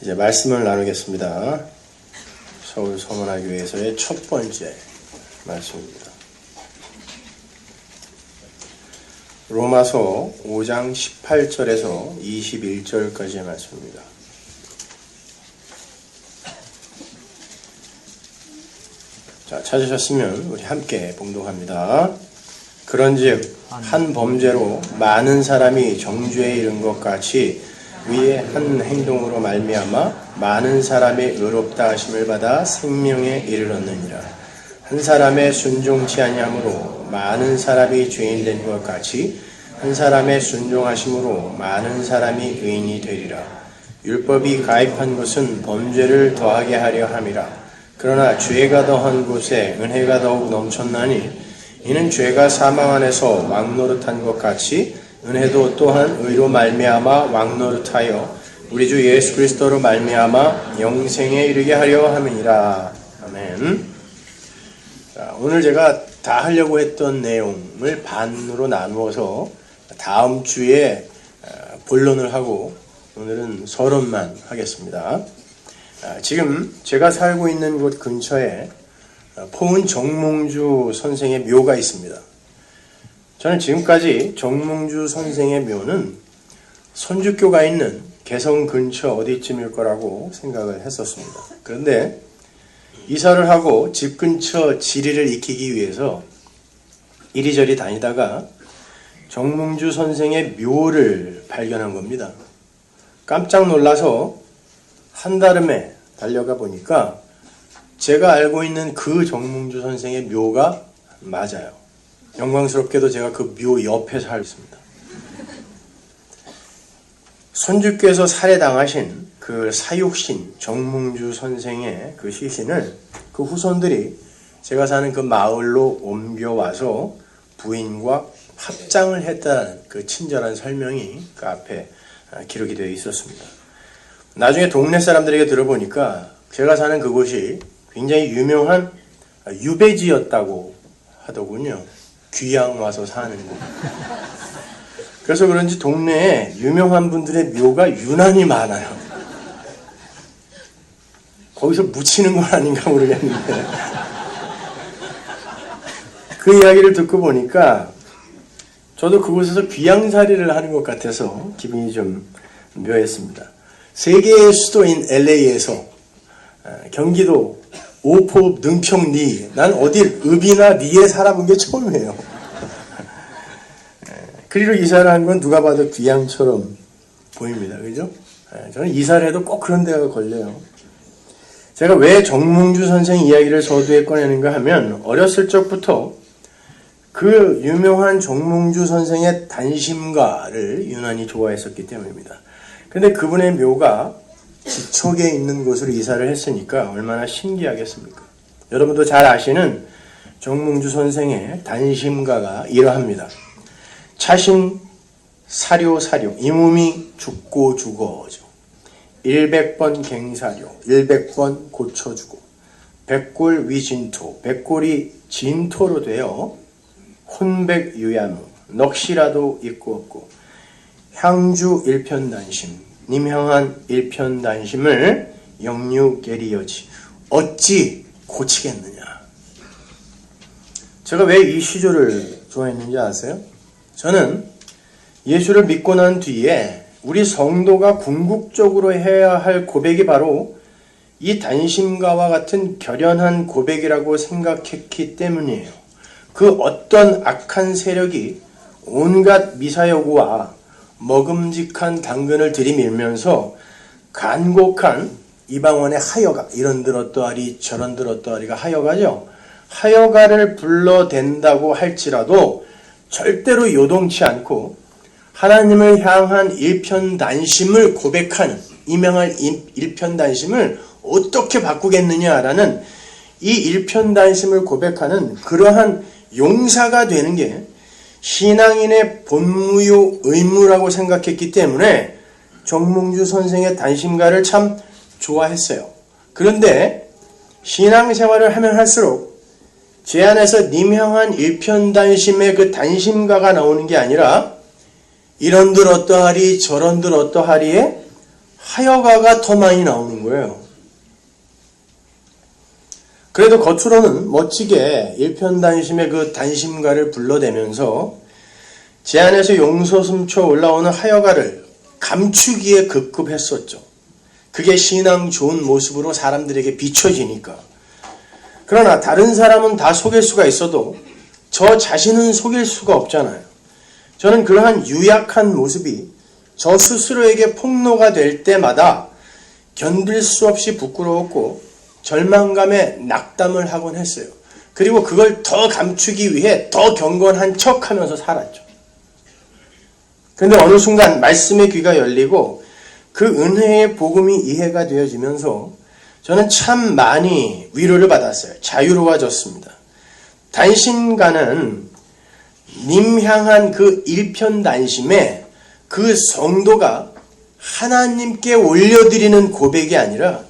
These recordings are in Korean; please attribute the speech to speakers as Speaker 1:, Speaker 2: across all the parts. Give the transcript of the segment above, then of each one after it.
Speaker 1: 이제 말씀을 나누겠습니다. 서울 서문화교회에서의 첫 번째 말씀입니다. 로마서 5장 18절에서 21절까지의 말씀입니다. 자, 찾으셨으면 우리 함께 봉독합니다. 그런즉 한 범죄로 많은 사람이 정죄에 이른 것 같이 위에 한 행동으로 말미암아 많은 사람이 의롭다 하심을 받아 생명에 이르렀느니라. 한 사람의 순종치 아니함으로 많은 사람이 죄인 된 것 같이 한 사람의 순종하심으로 많은 사람이 의인이 되리라. 율법이 가입한 것은 범죄를 더하게 하려 함이라. 그러나 죄가 더한 곳에 은혜가 더욱 넘쳤나니 이는 죄가 사망 안에서 왕노릇한 것 같이 은혜도 또한 의로 말미암아 왕노릇하여 우리 주 예수 그리스도로 말미암아 영생에 이르게 하려 함이니라. 아멘. 자, 오늘 제가 다 하려고 했던 내용을 반으로 나누어서 다음 주에 본론을 하고 오늘은 서론만 하겠습니다. 지금 제가 살고 있는 곳 근처에 포은 정몽주 선생의 묘가 있습니다. 저는 지금까지 정몽주 선생의 묘는 선주교가 있는 개성 근처 어디쯤일 거라고 생각을 했었습니다. 그런데 이사를 하고 집 근처 지리를 익히기 위해서 이리저리 다니다가 정몽주 선생의 묘를 발견한 겁니다. 깜짝 놀라서 한달음에 달려가 보니까 제가 알고 있는 그 정몽주 선생의 묘가 맞아요. 영광스럽게도 제가 그 묘 옆에 살고 있습니다. 선주께서 살해당하신 그 사육신 정몽주 선생의 그 시신을 그 후손들이 제가 사는 그 마을로 옮겨와서 부인과 합장을 했다는 그 친절한 설명이 그 앞에 기록이 되어 있었습니다. 나중에 동네 사람들에게 들어보니까 제가 사는 그곳이 굉장히 유명한 유배지였다고 하더군요. 귀양 와서 사는 곳. 그래서 그런지 동네에 유명한 분들의 묘가 유난히 많아요. 거기서 묻히는 건 아닌가 모르겠는데 그 이야기를 듣고 보니까 저도 그곳에서 귀양살이를 하는 것 같아서 기분이 좀 묘했습니다. 세계의 수도인 LA에서 경기도 오포 능평 리, 난 어딜 읍이나 리에 살아본 게 처음이에요. 그리로 이사를 한 건 누가 봐도 귀양처럼 보입니다. 그죠? 저는 이사를 해도 꼭 그런 데가 걸려요. 제가 왜 정몽주 선생 이야기를 서두에 꺼내는가 하면 어렸을 적부터 그 유명한 정몽주 선생의 단심가를 유난히 좋아했었기 때문입니다. 근데 그분의 묘가 지척에 있는 곳으로 이사를 했으니까 얼마나 신기하겠습니까? 여러분도 잘 아시는 정몽주 선생의 단심가가 이러합니다. 차신 사료 이 몸이 죽고 죽어져 100번 갱사료 100번 고쳐주고 백골 위진토 백골이 진토로 되어 혼백유야무 넋이라도 있고 없고 향주 일편단심 님향한 일편단심을 영유계리여지 어찌 고치겠느냐. 제가 왜 이 시조를 좋아했는지 아세요? 저는 예수를 믿고 난 뒤에 우리 성도가 궁극적으로 해야 할 고백이 바로 이 단심가와 같은 결연한 고백이라고 생각했기 때문이에요. 그 어떤 악한 세력이 온갖 미사여구와 먹음직한 당근을 들이밀면서 간곡한 이방원의 하여가, 이런들 어떠하리 저런들 어떠하리가 하여가죠. 하여가를 불러댄다고 할지라도 절대로 요동치 않고 하나님을 향한 일편단심을 고백하는, 임명할 일편단심을 어떻게 바꾸겠느냐라는 이 일편단심을 고백하는 그러한 용사가 되는 게 신앙인의 본무요 의무라고 생각했기 때문에 정몽주 선생의 단심가를 참 좋아했어요. 그런데 신앙생활을 하면 할수록 제 안에서 님향한 일편단심의 그 단심가가 나오는 게 아니라 이런들 어떠하리 저런들 어떠하리에 하여가가 더 많이 나오는 거예요. 그래도 겉으로는 멋지게 일편단심의 그 단심가를 불러대면서 제 안에서 용솟음쳐 올라오는 하여가를 감추기에 급급했었죠. 그게 신앙 좋은 모습으로 사람들에게 비춰지니까. 그러나 다른 사람은 다 속일 수가 있어도 저 자신은 속일 수가 없잖아요. 저는 그러한 유약한 모습이 저 스스로에게 폭로가 될 때마다 견딜 수 없이 부끄러웠고 절망감에 낙담을 하곤 했어요. 그리고 그걸 더 감추기 위해 더 경건한 척하면서 살았죠. 그런데 어느 순간 말씀의 귀가 열리고 그 은혜의 복음이 이해가 되어지면서 저는 참 많이 위로를 받았어요. 자유로워졌습니다. 단신가는 님 향한 그 일편단심에 그 성도가 하나님께 올려드리는 고백이 아니라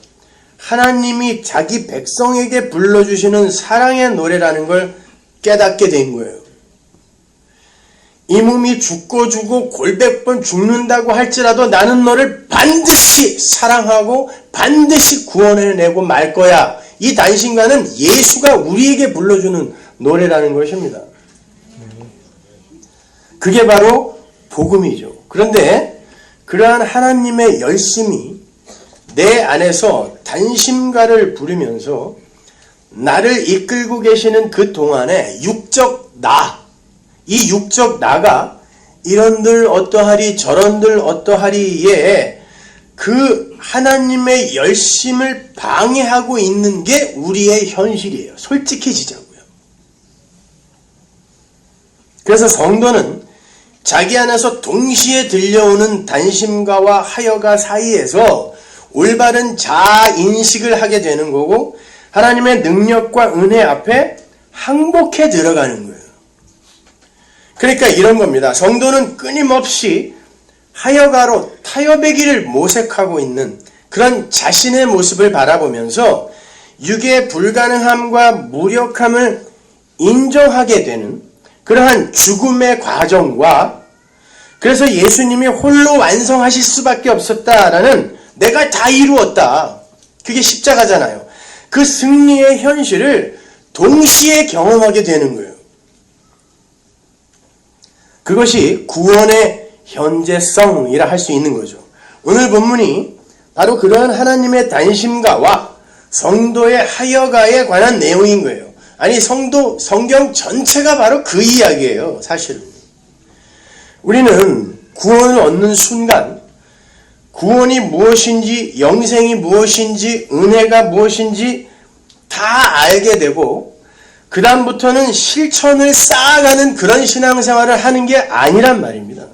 Speaker 1: 하나님이 자기 백성에게 불러주시는 사랑의 노래라는 걸 깨닫게 된 거예요. 이 몸이 죽고 골백번 죽는다고 할지라도 나는 너를 반드시 사랑하고 반드시 구원해내고 말 거야. 이 단신가는 예수가 우리에게 불러주는 노래라는 것입니다. 그게 바로 복음이죠. 그런데 그러한 하나님의 열심이 내 안에서 단심가를 부르면서 나를 이끌고 계시는 그 동안에 육적 나, 이 육적 나가 이런들 어떠하리 저런들 어떠하리에 그 하나님의 열심을 방해하고 있는 게 우리의 현실이에요. 솔직해지자고요. 그래서 성도는 자기 안에서 동시에 들려오는 단심가와 하여가 사이에서 올바른 자아인식을 하게 되는 거고 하나님의 능력과 은혜 앞에 항복해 들어가는 거예요. 그러니까 이런 겁니다. 성도는 끊임없이 하여가로 타협의 길을 모색하고 있는 그런 자신의 모습을 바라보면서 육의 불가능함과 무력함을 인정하게 되는 그러한 죽음의 과정과 그래서 예수님이 홀로 완성하실 수밖에 없었다라는 내가 다 이루었다. 그게 십자가잖아요. 그 승리의 현실을 동시에 경험하게 되는 거예요. 그것이 구원의 현재성이라 할 수 있는 거죠. 오늘 본문이 바로 그러한 하나님의 단심가와 성도의 하여가에 관한 내용인 거예요. 아니 성경 전체가 바로 그 이야기예요. 사실은. 우리는 구원을 얻는 순간 구원이 무엇인지 영생이 무엇인지 은혜가 무엇인지 다 알게 되고 그 다음부터는 실천을 쌓아가는 그런 신앙생활을 하는 게 아니란 말입니다.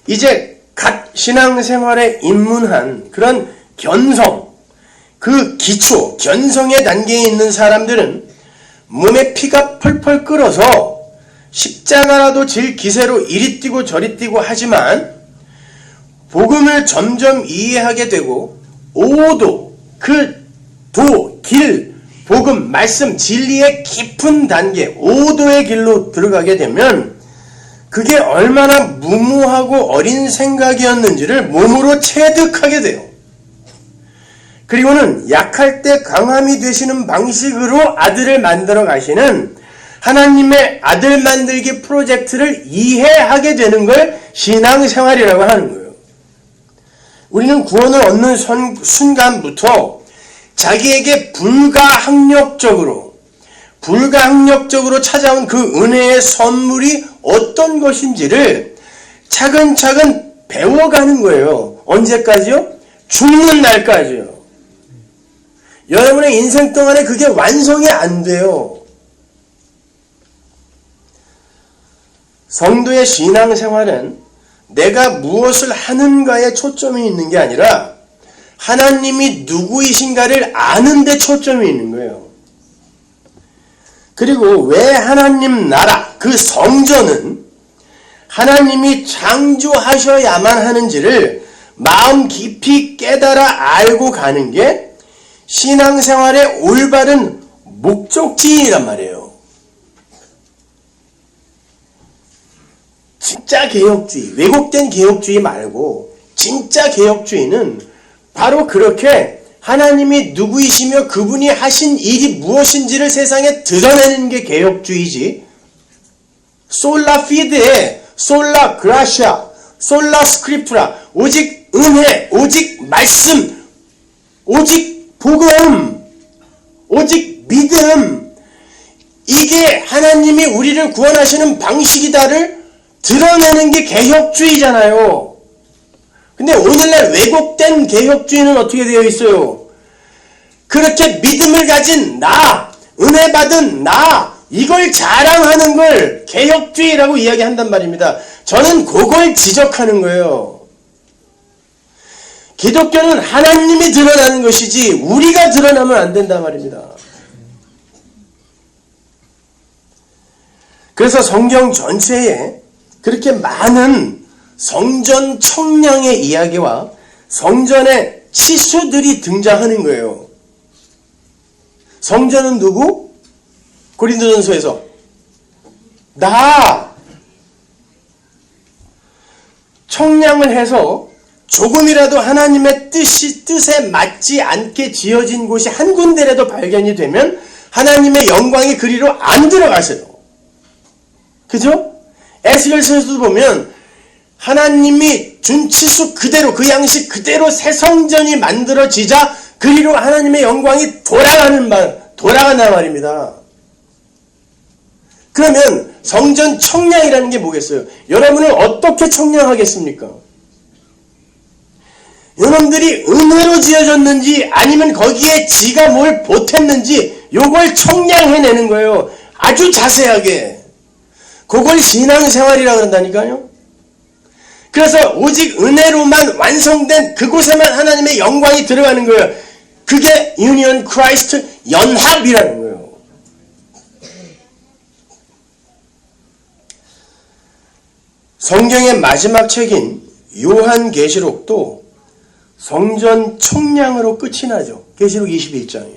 Speaker 1: 이제 갓 신앙생활에 입문한 그런 견성, 그 기초, 견성의 단계에 있는 사람들은 몸에 피가 펄펄 끓어서 십자가라도 질 기세로 이리 뛰고 저리 뛰고 하지만 복음을 점점 이해하게 되고 오도, 그 도, 길, 복음, 말씀, 진리의 깊은 단계, 오도의 길로 들어가게 되면 그게 얼마나 무모하고 어린 생각이었는지를 몸으로 체득하게 돼요. 그리고는 약할 때 강함이 되시는 방식으로 아들을 만들어 가시는 하나님의 아들 만들기 프로젝트를 이해하게 되는 걸 신앙생활이라고 하는 거예요. 우리는 구원을 얻는 순간부터 자기에게 불가항력적으로 찾아온 그 은혜의 선물이 어떤 것인지를 차근차근 배워가는 거예요. 언제까지요? 죽는 날까지요. 여러분의 인생 동안에 그게 완성이 안 돼요. 성도의 신앙생활은 내가 무엇을 하는가에 초점이 있는 게 아니라 하나님이 누구이신가를 아는 데 초점이 있는 거예요. 그리고 왜 하나님 나라, 그 성전은 하나님이 창조하셔야만 하는지를 마음 깊이 깨달아 알고 가는 게 신앙생활의 올바른 목적지이란 말이에요. 진짜 개혁주의, 왜곡된 개혁주의 말고 진짜 개혁주의는 바로 그렇게 하나님이 누구이시며 그분이 하신 일이 무엇인지를 세상에 드러내는 게 개혁주의지, 솔라 피드에 솔라 그라시아, 솔라 스크립투라, 오직 은혜, 오직 말씀, 오직 복음, 오직 믿음, 이게 하나님이 우리를 구원하시는 방식이다를 드러내는 게 개혁주의잖아요. 근데 오늘날 왜곡된 개혁주의는 어떻게 되어 있어요? 그렇게 믿음을 가진 나, 은혜 받은 나, 이걸 자랑하는 걸 개혁주의라고 이야기한단 말입니다. 저는 그걸 지적하는 거예요. 기독교는 하나님이 드러나는 것이지 우리가 드러나면 안 된단 말입니다. 그래서 성경 전체에 그렇게 많은 성전 청량의 이야기와 성전의 치수들이 등장하는 거예요. 성전은 누구? 고린도전서에서 나 청량을 해서 조금이라도 하나님의 뜻에 맞지 않게 지어진 곳이 한 군데라도 발견이 되면 하나님의 영광이 그리로 안 들어가세요. 그죠? 에스겔서에서도 보면 하나님이 준 치수 그대로, 그 양식 그대로 새 성전이 만들어지자 그리로 하나님의 영광이 돌아간단 말입니다. 그러면 성전 청량이라는 게 뭐겠어요? 여러분을 어떻게 청량하겠습니까? 여러분들이 은혜로 지어졌는지 아니면 거기에 지가 뭘 보탰는지 요걸 청량해내는 거예요. 아주 자세하게. 그걸 신앙생활이라고 그런다니까요. 그래서 오직 은혜로만 완성된 그곳에만 하나님의 영광이 들어가는 거예요. 그게 유니언 크라이스트 연합이라는 거예요. 성경의 마지막 책인 요한계시록도 성전 청량으로 끝이 나죠. 계시록 21장에.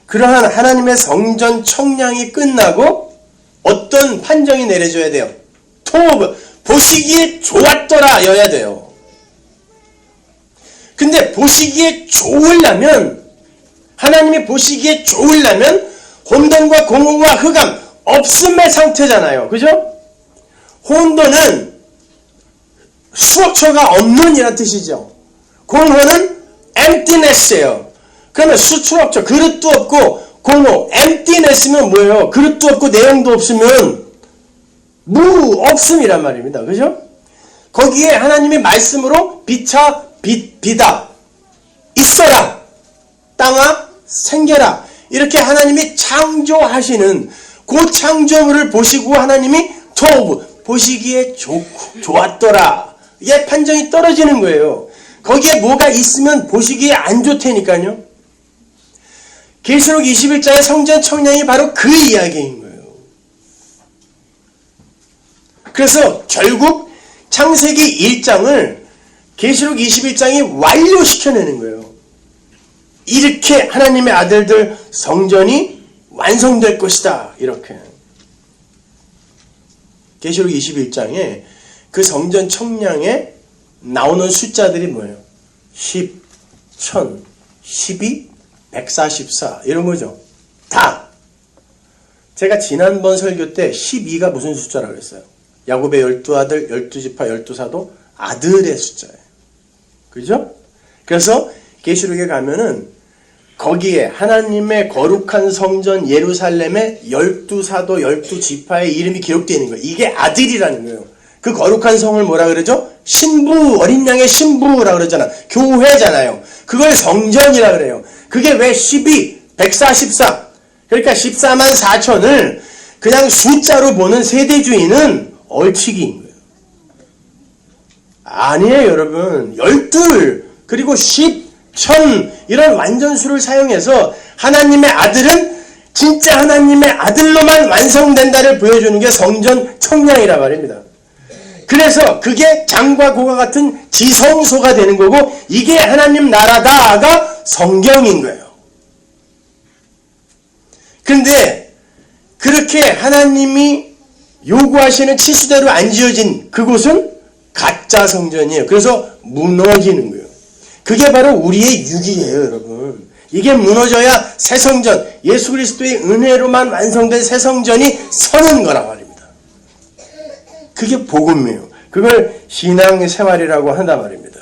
Speaker 1: 그러한 하나님의 성전 청량이 끝나고 어떤 판정이 내려져야 돼요? 토브, 보시기에 좋았더라 여야 돼요. 근데 보시기에 좋으려면, 하나님이 보시기에 좋으려면 혼돈과 공허와 흑암 없음의 상태잖아요. 그죠? 혼돈은 수초가 없는 이란 뜻이죠. 공허는 emptiness예요. 그러면 수초없죠. 그릇도 없고 공허, emptiness면 뭐예요? 그릇도 없고 내용도 없으면 없음이란 말입니다. 그죠? 거기에 하나님이 말씀으로 비다 있어라, 땅아 생겨라, 이렇게 하나님이 창조하시는 그 창조물을 보시고 하나님이 토브, 보시기에 좋았더라, 이게 판정이 떨어지는 거예요. 거기에 뭐가 있으면 보시기에 안 좋다니까요. 계시록 21장의 성전 청량이 바로 그 이야기인 거예요. 그래서 결국 창세기 1장을 계시록 21장이 완료시켜내는 거예요. 이렇게 하나님의 아들들 성전이 완성될 것이다. 이렇게. 계시록 21장에 그 성전 청량에 나오는 숫자들이 뭐예요? 10, 1000, 12, 144 이런 거죠. 다. 제가 지난번 설교 때 12가 무슨 숫자라고 했어요? 야곱의 12아들, 12지파, 12사도 아들의 숫자예요. 그죠? 그래서 계시록에 가면은 거기에 하나님의 거룩한 성전 예루살렘의 12사도, 12지파의 이름이 기록되어 있는 거예요. 이게 아들이라는 거예요. 그 거룩한 성을 뭐라 그러죠? 신부, 어린 양의 신부라 그러잖아. 교회잖아요. 그걸 성전이라 그래요. 그게 왜 12, 144, 그러니까 14만 4천을 그냥 숫자로 보는 세대주의는 얼치기인 거예요. 아니에요, 여러분. 12, 그리고 10, 1000 이런 완전수를 사용해서 하나님의 아들은 진짜 하나님의 아들로만 완성된다를 보여주는 게 성전 청량이라 말입니다. 그래서 그게 장과 고가 같은 지성소가 되는 거고 이게 하나님 나라다가 성경인 거예요. 근데 그렇게 하나님이 요구하시는 치수대로 안 지어진 그곳은 가짜 성전이에요. 그래서 무너지는 거예요. 그게 바로 우리의 육이에요, 여러분. 이게 무너져야 새 성전, 예수 그리스도의 은혜로만 완성된 새 성전이 서는 거란 말입니다. 그게 복음이에요. 그걸 신앙생활이라고 한단 말입니다.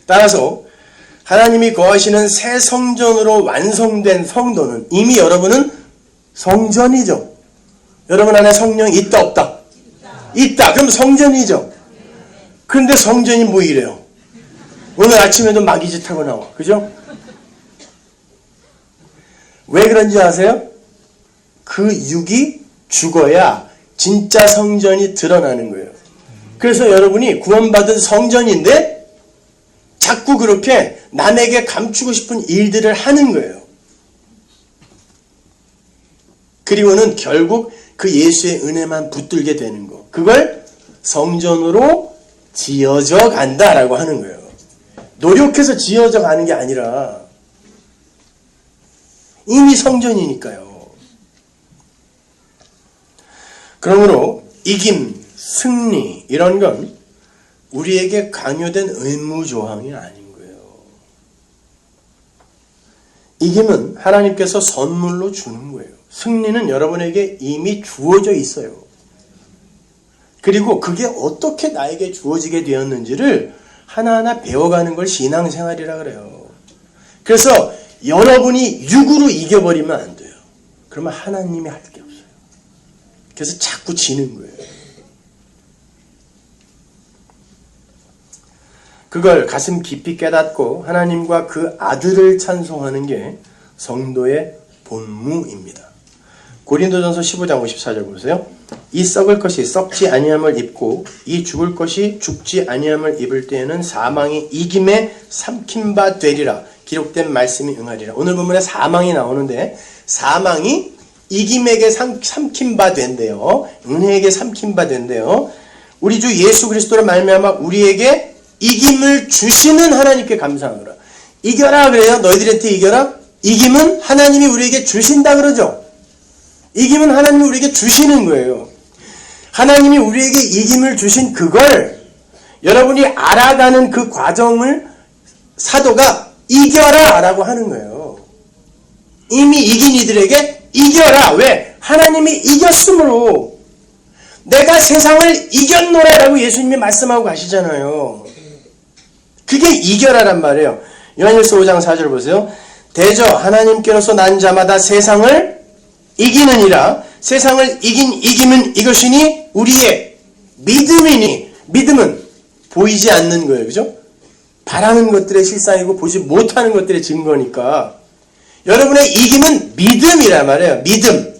Speaker 1: 따라서 하나님이 거하시는 새 성전으로 완성된 성도는 이미 여러분은 성전이죠. 여러분 안에 성령이 있다 없다? 있다. 그럼 성전이죠. 그런데 성전이 뭐 이래요? 오늘 아침에도 마귀짓 하고 나와. 그죠? 왜 그런지 아세요? 그 육이 죽어야 진짜 성전이 드러나는 거예요. 그래서 여러분이 구원받은 성전인데 자꾸 그렇게 남에게 감추고 싶은 일들을 하는 거예요. 그리고는 결국 그 예수의 은혜만 붙들게 되는 거. 그걸 성전으로 지어져 간다라고 하는 거예요. 노력해서 지어져 가는 게 아니라 이미 성전이니까요. 그러므로 이김, 승리 이런 건 우리에게 강요된 의무조항이 아닌 거예요. 이김은 하나님께서 선물로 주는 거예요. 승리는 여러분에게 이미 주어져 있어요. 그리고 그게 어떻게 나에게 주어지게 되었는지를 하나하나 배워가는 걸 신앙생활이라 그래요. 그래서 여러분이 육으로 이겨버리면 안 돼요. 그러면 하나님이 할 게 없어요. 그래서 자꾸 지는 거예요. 그걸 가슴 깊이 깨닫고 하나님과 그 아들을 찬송하는 게 성도의 본무입니다. 고린도전서 15장 54절 보세요. 이 썩을 것이 썩지 아니함을 입고 이 죽을 것이 죽지 아니함을 입을 때에는 사망이 이김에 삼킨 바 되리라. 기록된 말씀이 응하리라. 오늘 본문에 사망이 나오는데 사망이 이김에게 삼킨 바 된대요. 은혜에게 삼킨 바 된대요. 우리 주 예수 그리스도로 말미암아 우리에게 이김을 주시는 하나님께 감사하노라. 이겨라 그래요. 너희들한테 이겨라. 이김은 하나님이 우리에게 주신다 그러죠. 이김은 하나님이 우리에게 주시는 거예요. 하나님이 우리에게 이김을 주신 그걸 여러분이 알아가는 그 과정을 사도가 이겨라 라고 하는 거예요. 이미 이긴 이들에게 이겨라. 왜? 하나님이 이겼으므로 내가 세상을 이겼노라 라고 예수님이 말씀하고 가시잖아요. 그게 이겨라란 말이에요. 요한일서 5장 4절 보세요. 대저 하나님께로서 난 자마다 세상을 이기느니라. 세상을 이긴 이김은 이것이니 우리의 믿음이니. 믿음은 보이지 않는 거예요. 그죠? 바라는 것들의 실상이고 보지 못하는 것들의 증거니까 여러분의 이김은 믿음이란 말이에요. 믿음.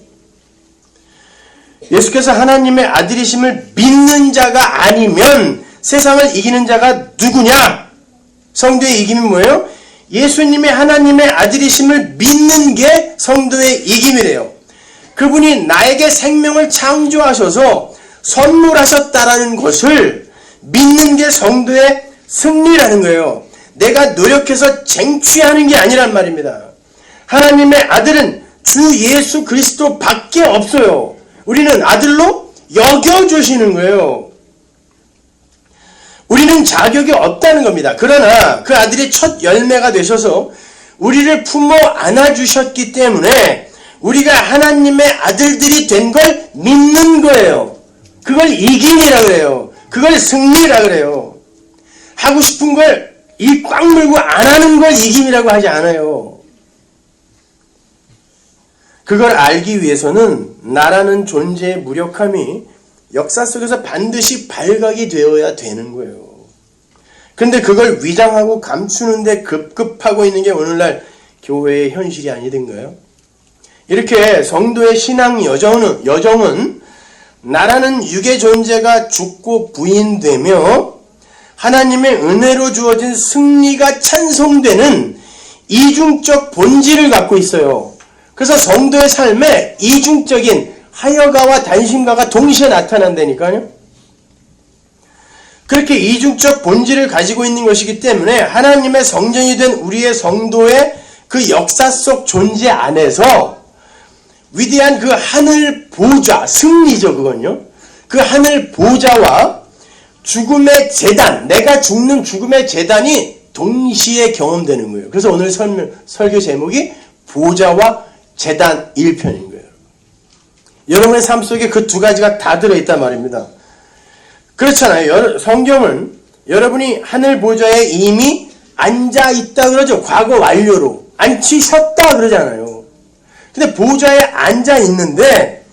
Speaker 1: 예수께서 하나님의 아들이심을 믿는 자가 아니면 세상을 이기는 자가 누구냐? 성도의 이김이 뭐예요? 예수님의 하나님의 아들이심을 믿는 게 성도의 이김이래요. 그분이 나에게 생명을 창조하셔서 선물하셨다라는 것을 믿는 게 성도의 승리라는 거예요. 내가 노력해서 쟁취하는 게 아니란 말입니다. 하나님의 아들은 주 예수 그리스도 밖에 없어요. 우리는 아들로 여겨주시는 거예요. 우리는 자격이 없다는 겁니다. 그러나 그 아들이 첫 열매가 되셔서 우리를 품어 안아주셨기 때문에 우리가 하나님의 아들들이 된 걸 믿는 거예요. 그걸 이김이라 그래요. 그걸 승리라 그래요. 하고 싶은 걸 입 꽉 물고 안 하는 걸 이김이라고 하지 않아요. 그걸 알기 위해서는 나라는 존재의 무력함이 역사 속에서 반드시 발각이 되어야 되는 거예요. 근데 그걸 위장하고 감추는데 급급하고 있는 게 오늘날 교회의 현실이 아니던가요? 이렇게 성도의 신앙 여정은 나라는 육의 존재가 죽고 부인되며 하나님의 은혜로 주어진 승리가 찬송되는 이중적 본질을 갖고 있어요. 그래서 성도의 삶에 이중적인 하여가와 단신가가 동시에 나타난다니까요. 그렇게 이중적 본질을 가지고 있는 것이기 때문에 하나님의 성전이 된 우리의 성도의 그 역사 속 존재 안에서 위대한 그 하늘 보좌, 승리죠 그건요. 그 하늘 보좌와 죽음의 재단, 내가 죽는 죽음의 재단이 동시에 경험되는 거예요. 그래서 오늘 설교 제목이 보좌와 재단 1편인 거예요. 여러분의 삶 속에 그 두 가지가 다 들어있단 말입니다. 그렇잖아요. 성경은 여러분이 하늘 보좌에 이미 앉아있다 그러죠. 과거 완료로. 앉히셨다 그러잖아요. 근데 보좌에 앉아있는데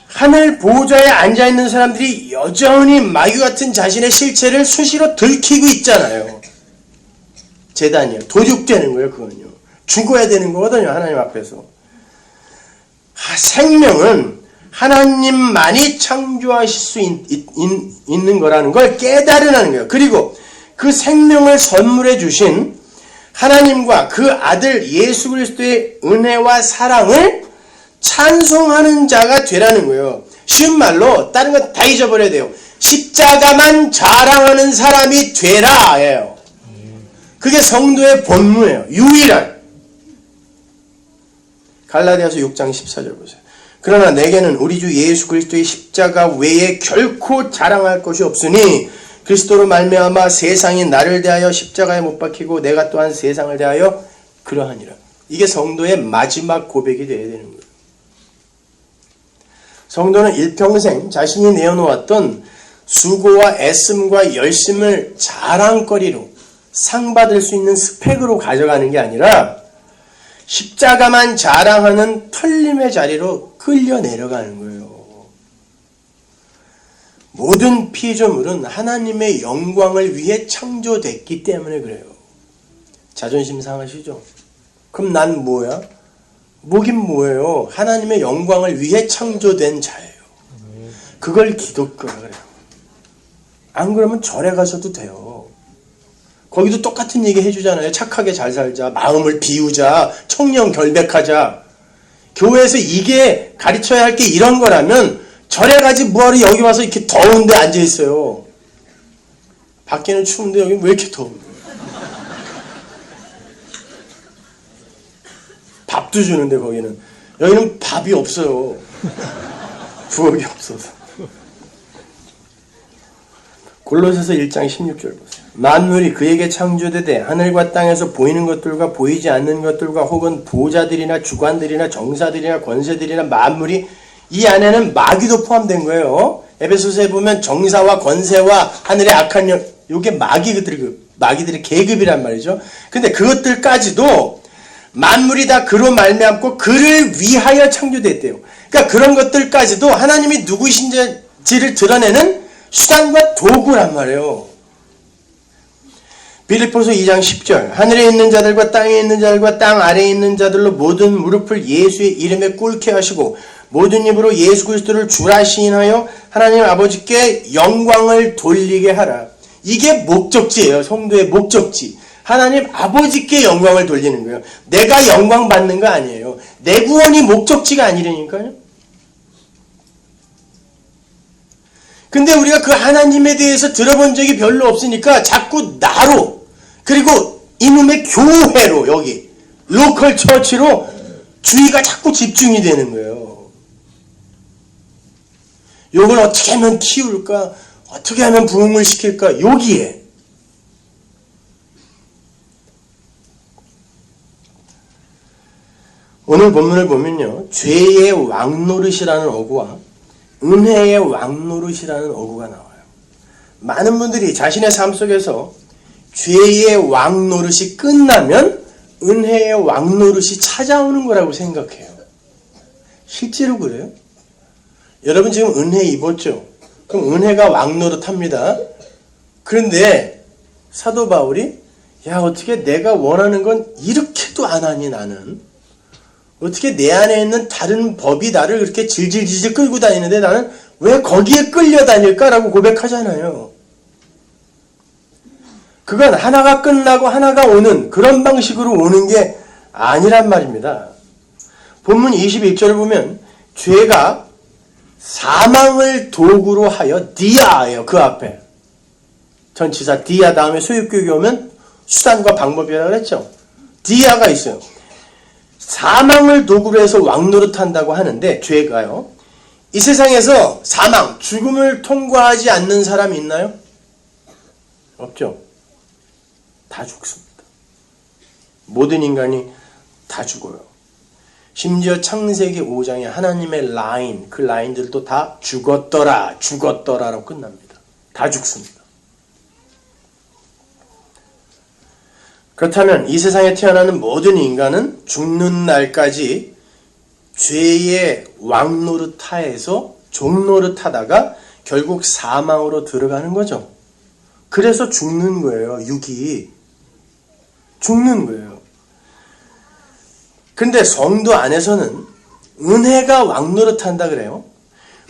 Speaker 1: 하늘 보좌에 앉아있는 사람들이 여전히 마귀 같은 자신의 실체를 수시로 들키고 있잖아요. 재단이요. 도둑되는 거예요. 그건요. 죽어야 되는 거거든요. 하나님 앞에서. 생명은 하나님만이 창조하실 수 있는 거라는 걸 깨달으라는 거예요. 그리고 그 생명을 선물해 주신 하나님과 그 아들 예수 그리스도의 은혜와 사랑을 찬송하는 자가 되라는 거예요. 쉬운 말로 다른 건 다 잊어버려야 돼요. 십자가만 자랑하는 사람이 되라 예요. 그게 성도의 본무예요. 유일한. 갈라디아서 6장 14절 보세요. 그러나 내게는 우리 주 예수 그리스도의 십자가 외에 결코 자랑할 것이 없으니 그리스도로 말미암아 세상이 나를 대하여 십자가에 못 박히고 내가 또한 세상을 대하여 그러하니라. 이게 성도의 마지막 고백이 되어야 되는 거예요. 성도는 일평생 자신이 내어놓았던 수고와 애씀과 열심을 자랑거리로 상받을 수 있는 스펙으로 가져가는 게 아니라 십자가만 자랑하는 털림의 자리로 끌려 내려가는 거예요. 모든 피조물은 하나님의 영광을 위해 창조됐기 때문에 그래요. 자존심 상하시죠? 그럼 난 뭐야? 뭐긴 뭐예요? 하나님의 영광을 위해 창조된 자예요. 그걸 기독교라 그래요. 안 그러면 절에 가셔도 돼요. 거기도 똑같은 얘기 해주잖아요. 착하게 잘 살자, 마음을 비우자, 청렴 결백하자. 교회에서 이게 가르쳐야 할 게 이런 거라면 절에 가지 뭐하러 여기 와서 이렇게 더운데 앉아있어요. 밖에는 추운데 여기 왜 이렇게 더운데. 밥도 주는데 거기는. 여기는 밥이 없어요. 부엌이 없어서. 골로새서 1장 16절 보세요. 만물이 그에게 창조되되 하늘과 땅에서 보이는 것들과 보이지 않는 것들과 혹은 보좌들이나 주관들이나 정사들이나 권세들이나 만물이 이 안에는 마귀도 포함된 거예요. 에베소서에 보면 정사와 권세와 하늘의 악한 영, 이게 마귀들의 계급이란 말이죠. 근데 그것들까지도 만물이 다 그로 말미암고 그를 위하여 창조됐대요. 그러니까 그런 것들까지도 하나님이 누구신지를 드러내는 수단과 도구란 말이에요. 빌립보서 2장 10절 하늘에 있는 자들과 땅에 있는 자들과 땅 아래에 있는 자들로 모든 무릎을 예수의 이름에 꿇게 하시고 모든 입으로 예수 그리스도를 주라 시인하여 하나님 아버지께 영광을 돌리게 하라. 이게 목적지예요. 성도의 목적지. 하나님 아버지께 영광을 돌리는 거예요. 내가 영광 받는 거 아니에요. 내 구원이 목적지가 아니라니까요. 근데 우리가 그 하나님에 대해서 들어본 적이 별로 없으니까 자꾸 나로, 그리고 이놈의 교회로, 여기 로컬 처치로 주의가 자꾸 집중이 되는 거예요. 요걸 어떻게 하면 키울까? 어떻게 하면 부흥을 시킬까? 여기에. 오늘 본문을 보면요. 죄의 왕노릇이라는 어구와 은혜의 왕노릇이라는 어구가 나와요. 많은 분들이 자신의 삶 속에서 죄의 왕노릇이 끝나면 은혜의 왕노릇이 찾아오는 거라고 생각해요. 실제로 그래요? 여러분 지금 은혜 입었죠? 그럼 은혜가 왕노릇합니다. 그런데 사도 바울이 야 어떻게 내가 원하는 건 이렇게도 안 하니 나는? 어떻게 내 안에 있는 다른 법이 나를 그렇게 질질질질 끌고 다니는데 나는 왜 거기에 끌려다닐까라고 고백하잖아요. 그건 하나가 끝나고 하나가 오는 그런 방식으로 오는 게 아니란 말입니다. 본문 21절을 보면 죄가 사망을 도구로 하여 디아예요. 그 앞에 전치사 디아 다음에 소유격이 오면 수단과 방법이라고 그랬죠. 디아가 있어요. 사망을 도구로 해서 왕노릇한다고 하는데 죄가요. 이 세상에서 사망, 죽음을 통과하지 않는 사람이 있나요? 없죠. 다 죽습니다. 모든 인간이 다 죽어요. 심지어 창세기 5장에 하나님의 라인, 그 라인들도 다 죽었더라, 죽었더라라고 끝납니다. 다 죽습니다. 그렇다면 이 세상에 태어나는 모든 인간은 죽는 날까지 죄의 왕노릇하에서 종노릇하다가 결국 사망으로 들어가는 거죠. 그래서 죽는 거예요. 육이 죽는 거예요. 근데 성도 안에서는 은혜가 왕노릇한다 그래요.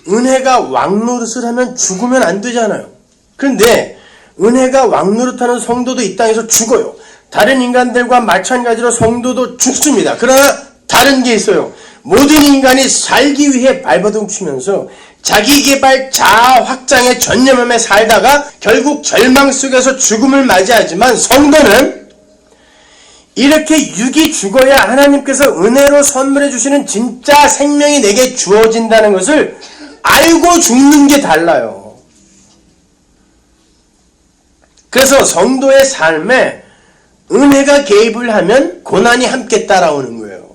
Speaker 1: 은혜가 왕노릇을 하면 죽으면 안 되잖아요. 그런데 은혜가 왕노릇하는 성도도 이 땅에서 죽어요. 다른 인간들과 마찬가지로 성도도 죽습니다. 그러나 다른 게 있어요. 모든 인간이 살기 위해 발버둥 치면서 자기개발 자아 확장에 전념하며 살다가 결국 절망 속에서 죽음을 맞이하지만 성도는 이렇게 육이 죽어야 하나님께서 은혜로 선물해 주시는 진짜 생명이 내게 주어진다는 것을 알고 죽는 게 달라요. 그래서 성도의 삶에 은혜가 개입을 하면 고난이 함께 따라오는 거예요.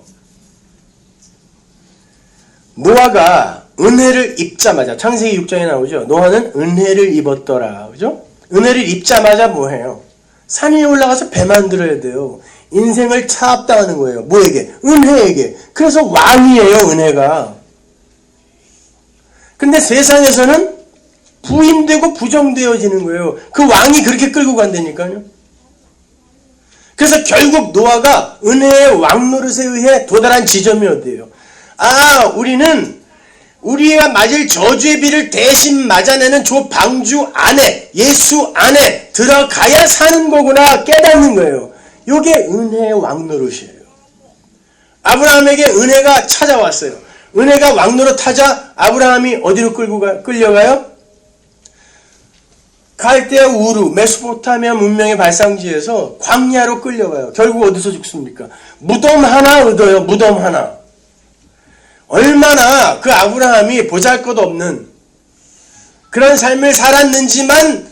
Speaker 1: 노아가 은혜를 입자마자 창세기 6장에 나오죠. 노아는 은혜를 입었더라. 그죠? 은혜를 입자마자 뭐해요? 산 위에 올라가서 배 만들어야 돼요. 인생을 차압당하는 거예요. 뭐에게? 은혜에게. 그래서 왕이에요, 은혜가. 근데 세상에서는 부인되고 부정되어지는 거예요. 그 왕이 그렇게 끌고 간다니까요. 그래서 결국 노아가 은혜의 왕노릇에 의해 도달한 지점이 어디예요? 우리는 우리가 맞을 저주의 비를 대신 맞아내는 저 방주 안에, 예수 안에 들어가야 사는 거구나 깨닫는 거예요. 이게 은혜의 왕노릇이에요. 아브라함에게 은혜가 찾아왔어요. 은혜가 왕노릇하자 아브라함이 어디로 끌려가요? 갈대아 우루, 메소포타미아 문명의 발상지에서 광야로 끌려가요. 결국 어디서 죽습니까? 무덤 하나 얻어요. 무덤 하나. 얼마나 그 아브라함이 보잘것없는 그런 삶을 살았는지만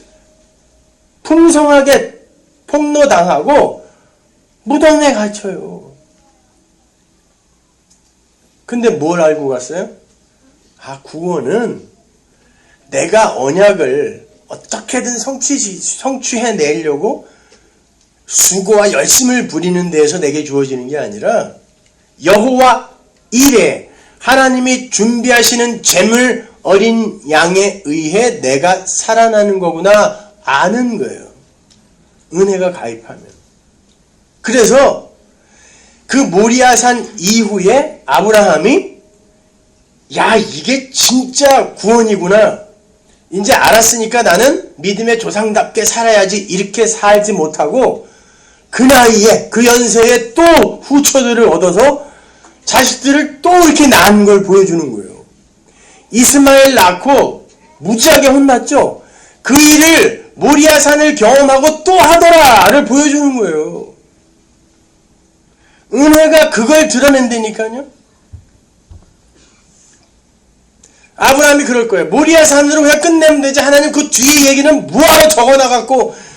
Speaker 1: 풍성하게 폭로당하고 무덤에 갇혀요. 근데 뭘 알고 갔어요? 구원은 내가 언약을 어떻게든 성취해내려고 수고와 열심을 부리는 데에서 내게 주어지는 게 아니라 여호와 이레 하나님이 준비하시는 제물 어린 양에 의해 내가 살아나는 거구나 아는 거예요. 은혜가 가입하면. 그래서 그 모리아산 이후에 아브라함이 이게 진짜 구원이구나. 이제 알았으니까 나는 믿음의 조상답게 살아야지 이렇게 살지 못하고 그 나이에 그 연세에 또 후처들을 얻어서 자식들을 또 이렇게 낳은 걸 보여주는 거예요. 이스마엘 낳고 무지하게 혼났죠. 그 일을 모리아산을 경험하고 또 하더라를 보여주는 거예요. 은혜가 그걸 드러낸다니까요. 아브라함이 그럴 거예요. 모리아산으로 그냥 끝내면 되지. 하나님 그 뒤에 얘기는 뭐하러 적어놔갖고.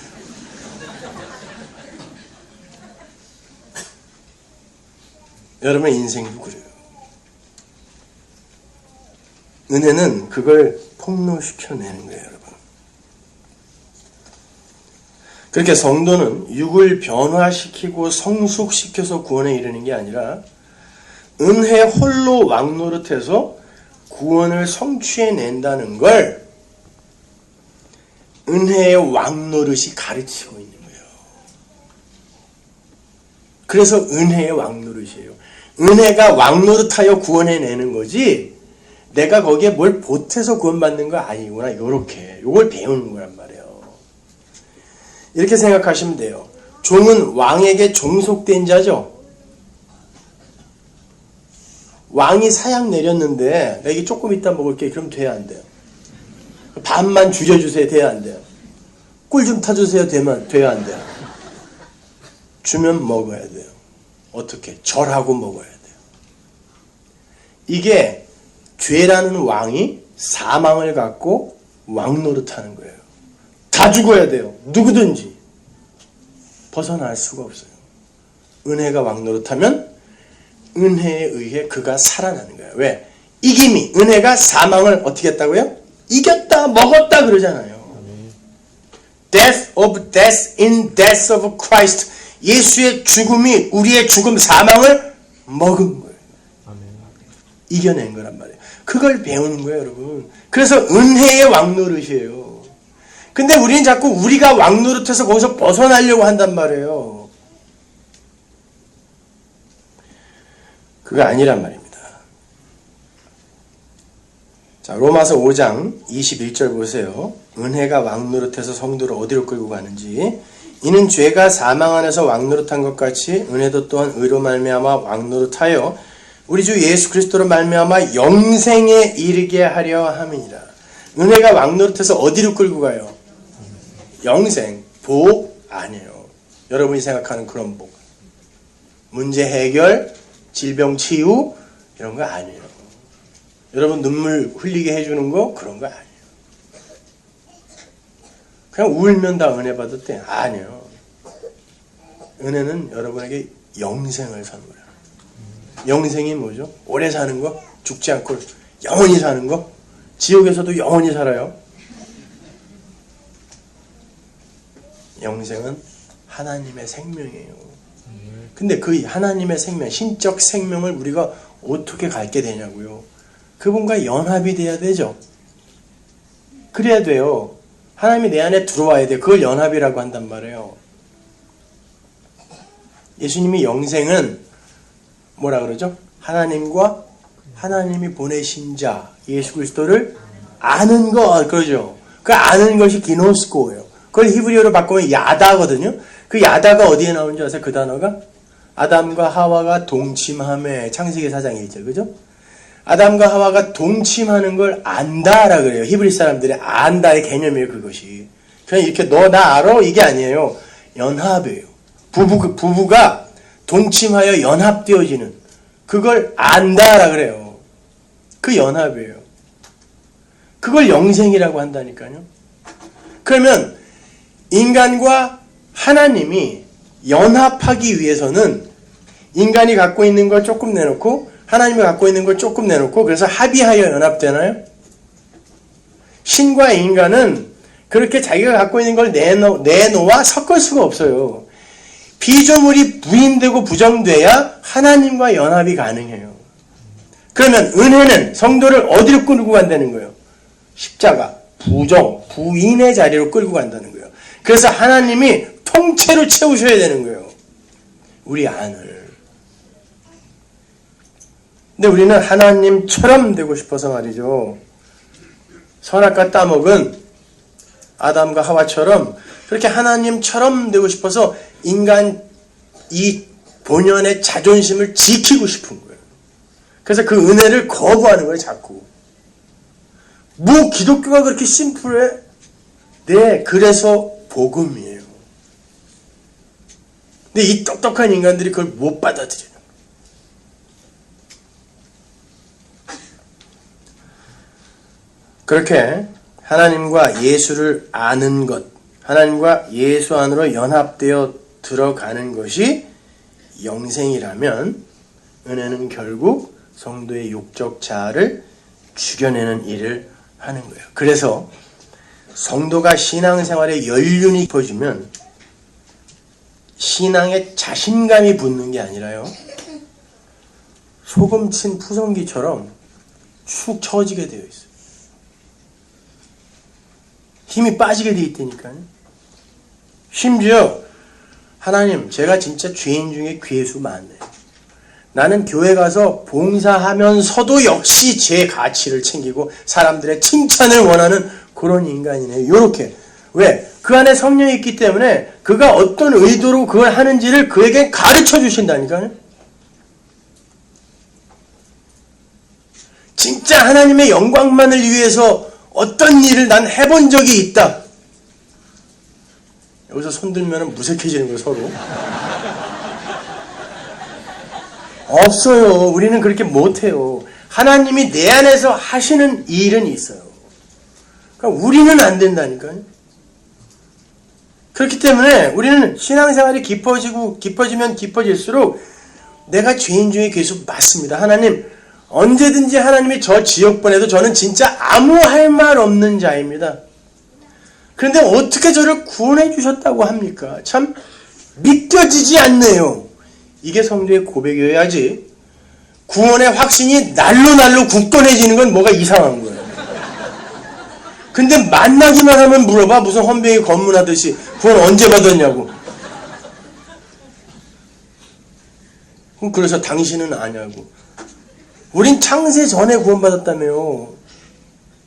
Speaker 1: 여러분의 인생도 그래요. 은혜는 그걸 폭로시켜내는 거예요, 여러분. 그렇게 성도는 육을 변화시키고 성숙시켜서 구원에 이르는 게 아니라 은혜 홀로 왕노릇해서 구원을 성취해낸다는 걸 은혜의 왕노릇이 가르치고 있는 거예요. 그래서 은혜의 왕노릇이에요. 은혜가 왕노릇하여 구원해내는 거지 내가 거기에 뭘 보태서 구원받는 거 아니구나. 요걸 배우는 거란 말이에요. 이렇게 생각하시면 돼요. 종은 왕에게 종속된 자죠. 왕이 사약 내렸는데 나 이게 조금 이따 먹을게. 그럼 돼야 안 돼요? 밥만 줄여주세요. 돼야 안 돼요? 꿀 좀 타주세요. 돼야 안 돼요? 주면 먹어야 돼요. 어떻게? 절하고 먹어야 돼요. 이게 죄라는 왕이 사망을 갖고 왕노릇하는 거예요. 다 죽어야 돼요. 누구든지. 벗어날 수가 없어요. 은혜가 왕노릇하면 은혜에 의해 그가 살아나는 거예요. 왜? 이김이, 은혜가 사망을 어떻게 했다고요? 이겼다, 먹었다 그러잖아요. Death of death in death of Christ. 예수의 죽음이 우리의 죽음, 사망을 먹은 거예요. 이겨낸 거란 말이에요. 그걸 배우는 거예요, 여러분. 그래서 은혜의 왕노릇이에요. 근데 우리는 자꾸 우리가 왕노릇해서 거기서 벗어나려고 한단 말이에요. 그거 아니란 말입니다. 자, 로마서 5장 21절 보세요. 은혜가 왕노릇해서 성도를 어디로 끌고 가는지. 이는 죄가 사망 안에서 왕노릇한 것 같이 은혜도 또한 의로 말미암아 왕노릇하여 우리 주 예수 그리스도로 말미암아 영생에 이르게 하려 함이니라. 은혜가 왕노릇해서 어디로 끌고 가요? 영생, 복 아니에요. 여러분이 생각하는 그런 복. 문제 해결, 질병 치유 이런 거 아니에요. 여러분 눈물 흘리게 해주는 거 그런 거 아니에요. 그냥 울면 다 은혜 받았대. 아니에요. 은혜는 여러분에게 영생을 선물해요. 영생이 뭐죠? 오래 사는 거, 죽지 않고 영원히 사는 거, 지옥에서도 영원히 살아요. 영생은 하나님의 생명이에요. 근데 그 하나님의 생명, 신적 생명을 우리가 어떻게 갖게 되냐고요. 그분과 연합이 돼야 되죠. 그래야 돼요. 하나님이 내 안에 들어와야 돼요. 그걸 연합이라고 한단 말이에요. 예수님이 영생은 뭐라 그러죠? 하나님과 하나님이 보내신 자 예수 그리스도를 아는 것 그러죠. 그 아는 것이 기노스코예요. 그걸 히브리어로 바꾸면 야다거든요. 그 야다가 어디에 나오는지 아세요? 그 단어가 아담과 하와가 동침함에 창세기 4장 1절 그죠? 아담과 하와가 동침하는 걸 안다라 그래요. 히브리 사람들이 안다의 개념이에요. 그것이 그냥 이렇게 너 나 알아? 이게 아니에요. 연합이에요. 부부가 동침하여 연합되어지는 그걸 안다라 그래요. 그 연합이에요. 그걸 영생이라고 한다니까요. 그러면 인간과 하나님이 연합하기 위해서는 인간이 갖고 있는 걸 조금 내놓고 하나님이 갖고 있는 걸 조금 내놓고 그래서 합의하여 연합되나요? 신과 인간은 그렇게 자기가 갖고 있는 걸 내놓아 섞을 수가 없어요. 피조물이 부인되고 부정돼야 하나님과 연합이 가능해요. 그러면 은혜는 성도를 어디로 끌고 간다는 거예요? 십자가, 부인의 자리로 끌고 간다는 거예요. 그래서 하나님이 통째로 채우셔야 되는 거예요. 우리 안을. 근데 우리는 하나님처럼 되고 싶어서 말이죠. 선악과 따먹은 아담과 하와처럼 그렇게 하나님처럼 되고 싶어서 인간 이 본연의 자존심을 지키고 싶은 거예요. 그래서 그 은혜를 거부하는 거예요. 자꾸. 뭐 기독교가 그렇게 심플해? 네, 그래서 복음이에요. 근데 이 똑똑한 인간들이 그걸 못 받아들여요. 그렇게 하나님과 예수를 아는 것, 하나님과 예수 안으로 연합되어 들어가는 것이 영생이라면 은혜는 결국 성도의 육적 자아를 죽여내는 일을 하는 거예요. 그래서 성도가 신앙생활에 연륜이 깊어지면 신앙에 자신감이 붙는 게 아니라요. 소금 친 푸성기처럼 축 처지게 되어 있어요. 힘이 빠지게 되어 있다니까요. 심지어 하나님 제가 진짜 죄인 중에 괴수 많네요. 나는 교회 가서 봉사하면서도 역시 제 가치를 챙기고 사람들의 칭찬을 원하는 그런 인간이네요. 요렇게. 왜? 그 안에 성령이 있기 때문에 그가 어떤 의도로 그걸 하는지를 그에게 가르쳐 주신다니까요. 진짜 하나님의 영광만을 위해서 어떤 일을 난 해본 적이 있다. 여기서 손들면 무색해지는 거예요, 서로. 없어요. 우리는 그렇게 못해요. 하나님이 내 안에서 하시는 일은 있어요. 그러니까 우리는 안 된다니까요. 그렇기 때문에 우리는 신앙생활이 깊어지면 깊어질수록 내가 죄인 중에 계속 맞습니다. 하나님, 언제든지 하나님이 저 지역 보내도 저는 진짜 아무 할 말 없는 자입니다. 그런데 어떻게 저를 구원해 주셨다고 합니까? 참 믿겨지지 않네요. 이게 성도의 고백이어야지. 구원의 확신이 날로 굳건해지는 건 뭐가 이상한 거예요. 근데 만나기만 하면 물어봐. 무슨 헌병이 검문하듯이 구원 언제 받았냐고. 그래서 당신은 아냐고. 우린 창세 전에 구원받았다며요.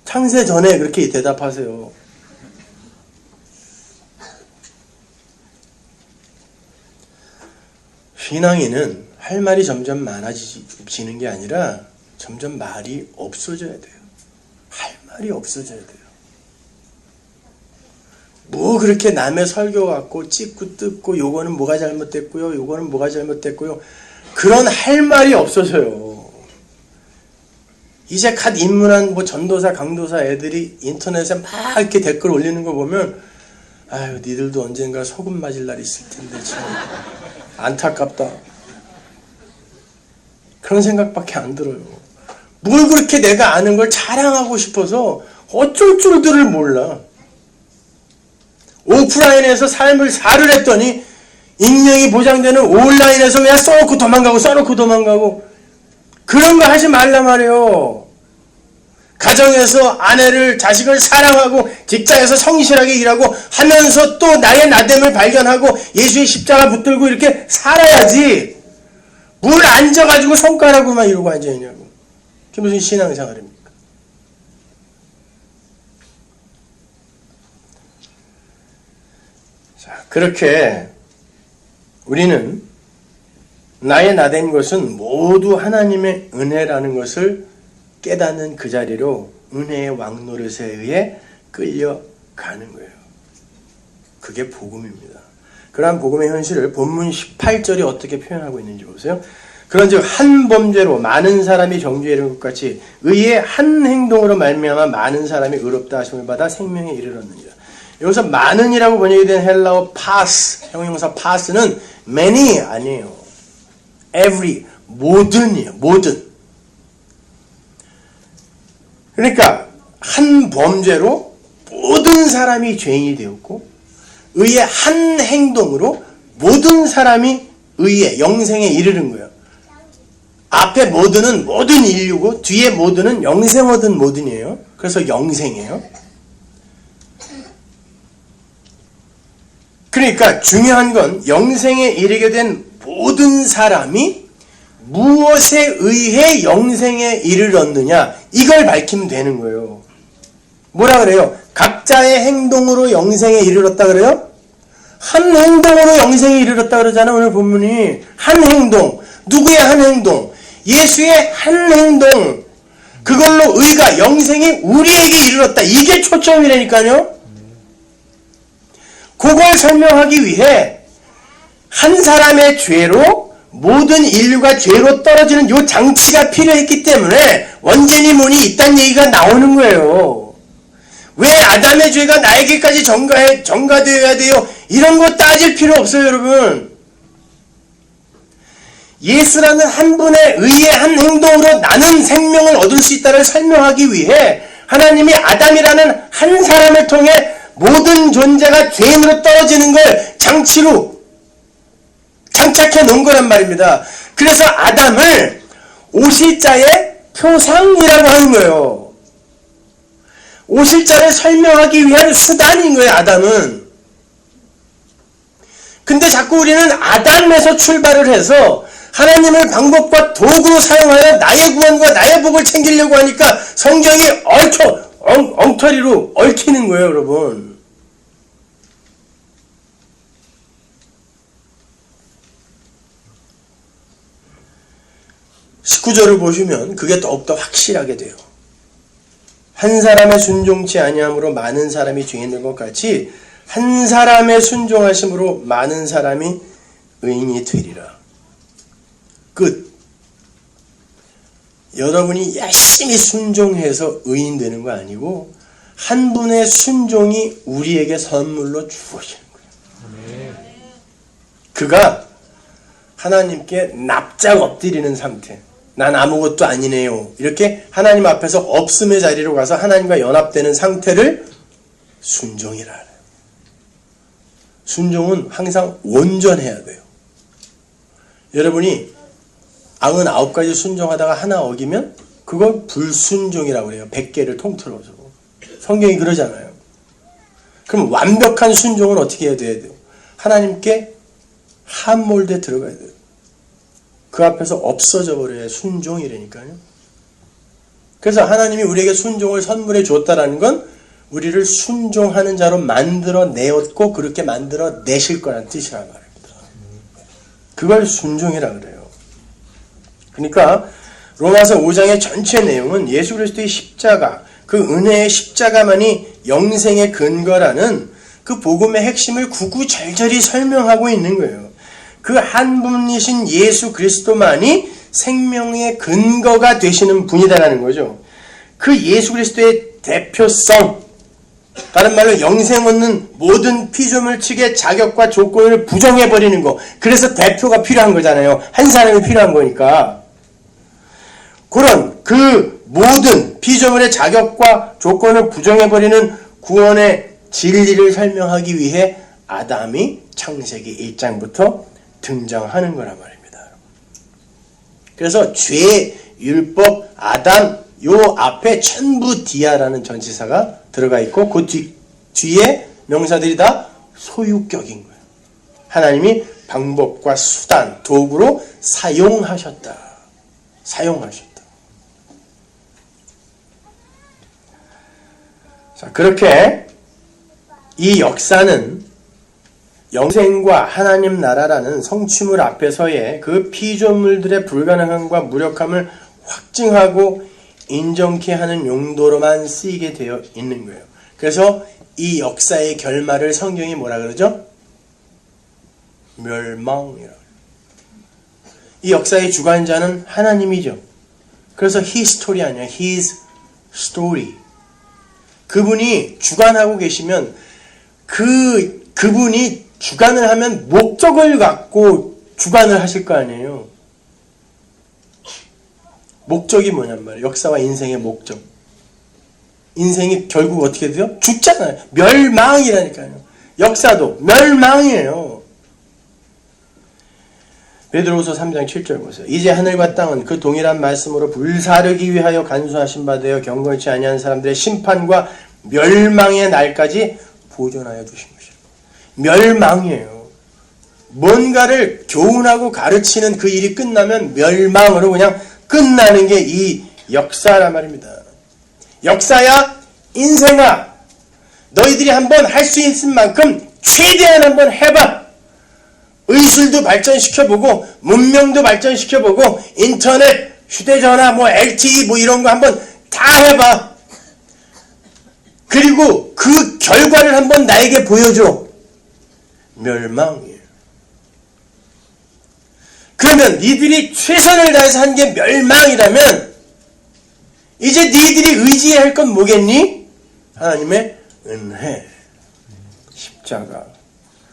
Speaker 1: 창세 전에 그렇게 대답하세요. 신앙인은 할 말이 점점 많아지는 게 아니라 점점 말이 없어져야 돼요. 할 말이 없어져야 돼요. 뭐 그렇게 남의 설교 갖고 찍고 뜯고 요거는 뭐가 잘못됐고요. 요거는 뭐가 잘못됐고요. 그런 할 말이 없어져요. 이제 갓 입문한 뭐 전도사 강도사 애들이 인터넷에 막 이렇게 댓글 올리는 거 보면 아유 니들도 언젠가 소금 맞을 날이 있을 텐데 참 안타깝다. 그런 생각밖에 안 들어요. 뭘 그렇게 내가 아는 걸 자랑하고 싶어서 어쩔 줄들을 몰라. 오프라인에서 삶을 살을 했더니 익명이 보장되는 온라인에서 그냥 써놓고 도망가고 그런 거 하지 말란 말이에요. 가정에서 아내를 자식을 사랑하고 직장에서 성실하게 일하고 하면서 또 나의 나됨을 발견하고 예수의 십자가 붙들고 이렇게 살아야지. 뭘 앉아가지고 손가락으로만 이러고 앉아있냐고. 그게 무슨 신앙생활입니까? 자, 그렇게 우리는 나의 나된 것은 모두 하나님의 은혜라는 것을 깨닫는 그 자리로 은혜의 왕노릇에 의해 끌려가는 거예요. 그게 복음입니다. 그러한 복음의 현실을 본문 18절이 어떻게 표현하고 있는지 보세요. 그런즉 한 범죄로 많은 사람이 정죄에 이르는 것 같이 의의 한 행동으로 말미암아 많은 사람이 의롭다 하심을 받아 생명에 이르렀느니라. 여기서 많은이라고 번역이 된 헬라어 파스, 형용사 파스는 many 아니에요. every, 모든이에요. 모든. 그러니까 한 범죄로 모든 사람이 죄인이 되었고 의의 한 행동으로 모든 사람이 의의 영생에 이르는 거예요. 앞에 모든은 모든 인류고 뒤에 모든은 영생 얻은 모든이에요. 그래서 영생이에요. 그러니까 중요한 건 영생에 이르게 된 모든 사람이 무엇에 의해 영생에 이르렀느냐 이걸 밝히면 되는 거예요. 뭐라 그래요? 각자의 행동으로 영생에 이르렀다 그래요? 한 행동으로 영생에 이르렀다 그러잖아. 오늘 본문이 한 행동. 누구의 한 행동? 예수의 한 행동. 그걸로 의가 영생이 우리에게 이르렀다. 이게 초점이라니까요. 그걸 설명하기 위해 한 사람의 죄로 모든 인류가 죄로 떨어지는 이 장치가 필요했기 때문에 원죄니 뭐니 이딴 얘기가 나오는 거예요. 왜 아담의 죄가 나에게까지 전가되어야 돼요? 이런 거 따질 필요 없어요, 여러분. 예수라는 한 분의 의의 한 행동으로 나는 생명을 얻을 수 있다를 설명하기 위해 하나님이 아담이라는 한 사람을 통해 모든 존재가 죄인으로 떨어지는 걸 장치로 장착해 놓은 거란 말입니다. 그래서 아담을 오실자의 표상이라고 하는 거예요. 오실자를 설명하기 위한 수단인 거예요, 아담은. 근데 자꾸 우리는 아담에서 출발을 해서 하나님을 방법과 도구로 사용하여 나의 구원과 나의 복을 챙기려고 하니까 성경이 엉터리로 얽히는 거예요, 여러분. (19절을) 보시면 그게 더욱더 확실하게 돼요. 한 사람의 순종치 아니함으로 많은 사람이 죄인 된 것 같이 한 사람의 순종하심으로 많은 사람이 의인이 되리라. 끝. 여러분이 열심히 순종해서 의인 되는 거 아니고 한 분의 순종이 우리에게 선물로 주어지는 거예요. 그가 하나님께 납작 엎드리는 상태. 난 아무것도 아니네요. 이렇게 하나님 앞에서 없음의 자리로 가서 하나님과 연합되는 상태를 순종이라 해요. 순종은 항상 온전해야 돼요. 여러분이 99가지 순종하다가 하나 어기면 그걸 불순종이라고 그래요. 100개를 통틀어서. 성경이 그러잖아요. 그럼 완벽한 순종은 어떻게 해야 돼요? 하나님께 함몰돼 들어가야 돼요. 그 앞에서 없어져 버려야 순종이라니까요. 그래서 하나님이 우리에게 순종을 선물해 줬다라는 건 우리를 순종하는 자로 만들어 내었고 그렇게 만들어 내실 거란 뜻이란 말입니다. 그걸 순종이라 그래요. 그러니까 로마서 5장의 전체 내용은 예수 그리스도의 십자가, 그 은혜의 십자가만이 영생의 근거라는 그 복음의 핵심을 구구절절히 설명하고 있는 거예요. 그 한 분이신 예수 그리스도만이 생명의 근거가 되시는 분이다라는 거죠. 그 예수 그리스도의 대표성, 다른 말로 영생 얻는 모든 피조물 측의 자격과 조건을 부정해버리는 거. 그래서 대표가 필요한 거잖아요. 한 사람이 필요한 거니까. 그런 그 모든 피조물의 자격과 조건을 부정해버리는 구원의 진리를 설명하기 위해 아담이 창세기 1장부터 등장하는 거란 말입니다. 그래서 죄, 율법, 아담 요 앞에 천부 디아라는 전치사가 들어가 있고 그 뒤에 명사들이 다 소유격인 거예요. 하나님이 방법과 수단, 도구로 사용하셨다. 자, 그렇게 이 역사는 영생과 하나님 나라라는 성취물 앞에서의 그 피조물들의 불가능함과 무력함을 확증하고 인정케 하는 용도로만 쓰이게 되어 있는 거예요. 그래서 이 역사의 결말을 성경이 뭐라 그러죠? 멸망이라고. 이 역사의 주관자는 하나님이죠. 그래서 His story 아니야. His story. 그분이 주관하고 계시면 그분이 주관을 하면 목적을 갖고 주관을 하실 거 아니에요. 목적이 뭐냔 말이에요. 역사와 인생의 목적. 인생이 결국 어떻게 돼요? 죽잖아요. 멸망이라니까요. 역사도 멸망이에요. 베드로후서 3장 7절 보세요. 이제 하늘과 땅은 그 동일한 말씀으로 불사르기 위하여 간수하신 바 되어 경건치 아니한 사람들의 심판과 멸망의 날까지 보존하여 주신 것이에요. 멸망이에요. 뭔가를 교훈하고 가르치는 그 일이 끝나면 멸망으로 그냥 끝나는 게 이 역사란 말입니다. 역사야, 인생아, 너희들이 한번 할 수 있을 만큼 최대한 한번 해봐. 의술도 발전시켜보고 문명도 발전시켜보고 인터넷, 휴대전화, LTE 이런 거 한번 다 해봐. 그리고 그 결과를 한번 나에게 보여줘. 멸망이에요. 그러면 니들이 최선을 다해서 한 게 멸망이라면 이제 니들이 의지해야 할 건 뭐겠니? 하나님의 은혜, 십자가.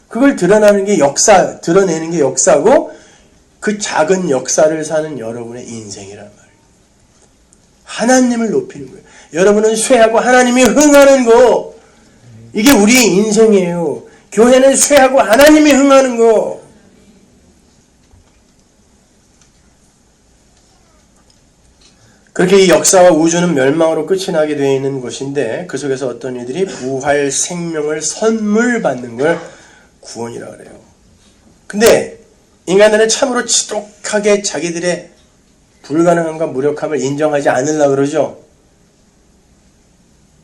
Speaker 1: 그걸 드러내는 게 역사고 그 작은 역사를 사는 여러분의 인생이란 말이에요. 하나님을 높이는 거예요. 여러분은 쇠하고 하나님이 흥하는 거. 이게 우리의 인생이에요. 교회는 쇠하고 하나님이 흥하는 거. 그렇게 이 역사와 우주는 멸망으로 끝이 나게 되어 있는 것인데 그 속에서 어떤 이들이 부활 생명을 선물 받는 걸 구원이라고 그래요. 근데 인간들은 참으로 지독하게 자기들의 불가능함과 무력함을 인정하지 않으려고 그러죠.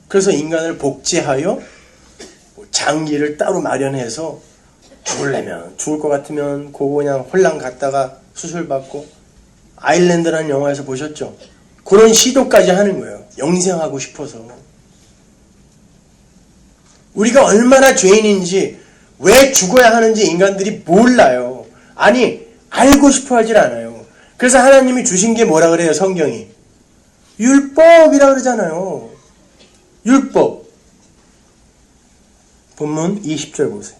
Speaker 1: 그래서 인간을 복제하여 장기를 따로 마련해서 죽을 것 같으면 그거 그냥 홀랑 갔다가 수술받고 아일랜드라는 영화에서 보셨죠? 그런 시도까지 하는 거예요. 영생하고 싶어서. 우리가 얼마나 죄인인지 왜 죽어야 하는지 인간들이 몰라요. 아니 알고 싶어 하질 않아요. 그래서 하나님이 주신 게 뭐라 그래요? 성경이. 율법이라고 그러잖아요. 율법. 본문 20절 보세요.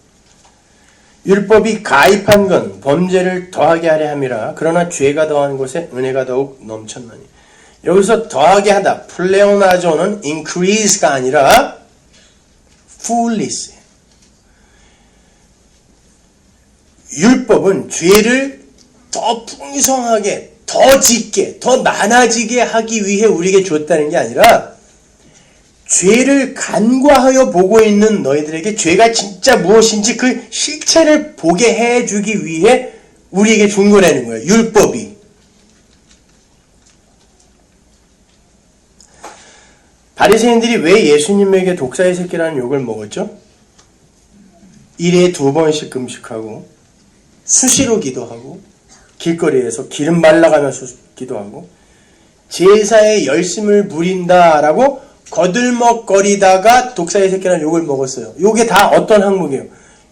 Speaker 1: 율법이 가입한 건 범죄를 더하게 하려 함이라. 그러나 죄가 더한 곳에 은혜가 더욱 넘쳤나니. 여기서 더하게 하다. 플레오나조는 increase가 아니라 fullness. 율법은 죄를 더 풍성하게, 더 짙게, 더 많아지게 하기 위해 우리에게 줬다는 게 아니라 죄를 간과하여 보고 있는 너희들에게 죄가 진짜 무엇인지 그 실체를 보게 해주기 위해 우리에게 준 거라는 거예요. 율법이. 바리새인들이 왜 예수님에게 독사의 새끼라는 욕을 먹었죠? 일에 2번씩 금식하고 수시로 기도하고 길거리에서 기름 발라가면서 기도하고 제사에 열심을 부린다라고 거들먹거리다가 독사의 새끼라는 욕을 먹었어요. 이게 다 어떤 항목이에요?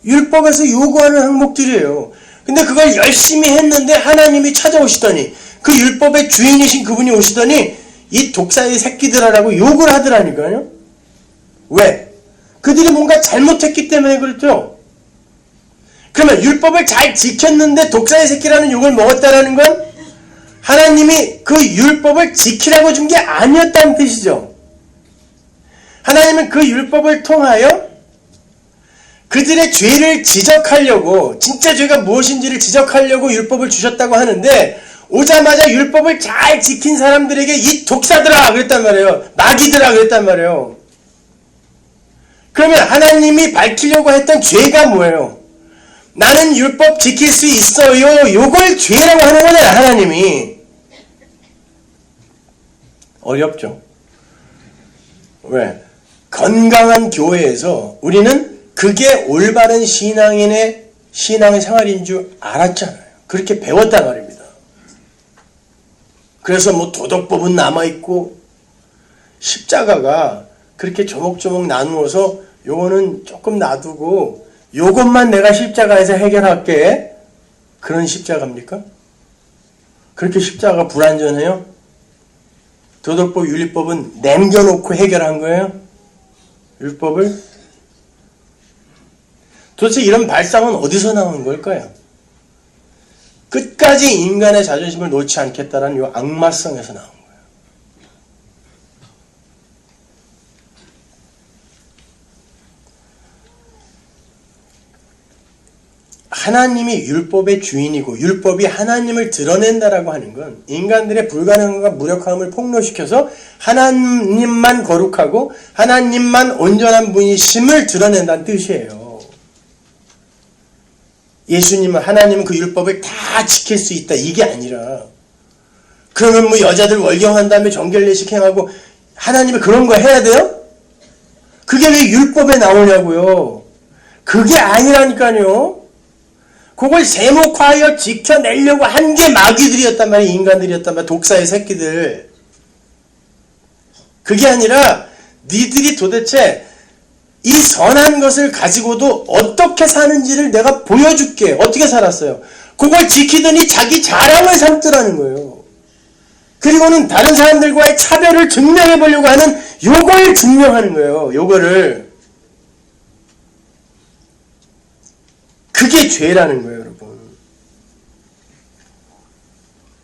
Speaker 1: 율법에서 요구하는 항목들이에요. 근데 그걸 열심히 했는데 하나님이 찾아오시더니 그 율법의 주인이신 그분이 오시더니 이 독사의 새끼들아라고 욕을 하더라니까요. 왜? 그들이 뭔가 잘못했기 때문에 그렇죠. 그러면 율법을 잘 지켰는데 독사의 새끼라는 욕을 먹었다라는 건 하나님이 그 율법을 지키라고 준 게 아니었다는 뜻이죠. 하나님은 그 율법을 통하여 그들의 죄를 지적하려고, 진짜 죄가 무엇인지를 지적하려고 율법을 주셨다고 하는데 오자마자 율법을 잘 지킨 사람들에게 이 독사들아 그랬단 말이에요. 마귀들아 그랬단 말이에요. 그러면 하나님이 밝히려고 했던 죄가 뭐예요? 나는 율법 지킬 수 있어요. 요걸 죄라고 하는 거잖아요. 하나님이. 어렵죠. 왜? 건강한 교회에서 우리는 그게 올바른 신앙인의 신앙생활인 줄 알았잖아요. 그렇게 배웠단 말입니다. 그래서 뭐 도덕법은 남아있고 십자가가 그렇게 조목조목 나누어서 요거는 조금 놔두고 요것만 내가 십자가에서 해결할게. 그런 십자가입니까? 그렇게 십자가가 불완전해요? 도덕법, 윤리법은 남겨놓고 해결한 거예요? 율법을? 도대체 이런 발상은 어디서 나온 걸까요? 끝까지 인간의 자존심을 놓지 않겠다라는 이 악마성에서 나온 거예요. 하나님이 율법의 주인이고 율법이 하나님을 드러낸다라고 하는 건 인간들의 불가능함과 무력함을 폭로시켜서 하나님만 거룩하고 하나님만 온전한 분이심을 드러낸다는 뜻이에요. 예수님은 하나님은 그 율법을 다 지킬 수 있다 이게 아니라 그러면 뭐 여자들 월경한 다음에 정결례식 행하고 하나님이 그런 거 해야 돼요? 그게 왜 율법에 나오냐고요. 그게 아니라니까요. 그걸 세목화하여 지켜내려고 한 게 마귀들이었단 말이에요. 인간들이었단 말이에요. 독사의 새끼들. 그게 아니라 니들이 도대체 이 선한 것을 가지고도 어떻게 사는지를 내가 보여줄게. 어떻게 살았어요? 그걸 지키더니 자기 자랑을 삼더라는 거예요. 그리고는 다른 사람들과의 차별을 증명해 보려고 하는 요걸 증명하는 거예요. 요거를. 그게 죄라는 거예요, 여러분.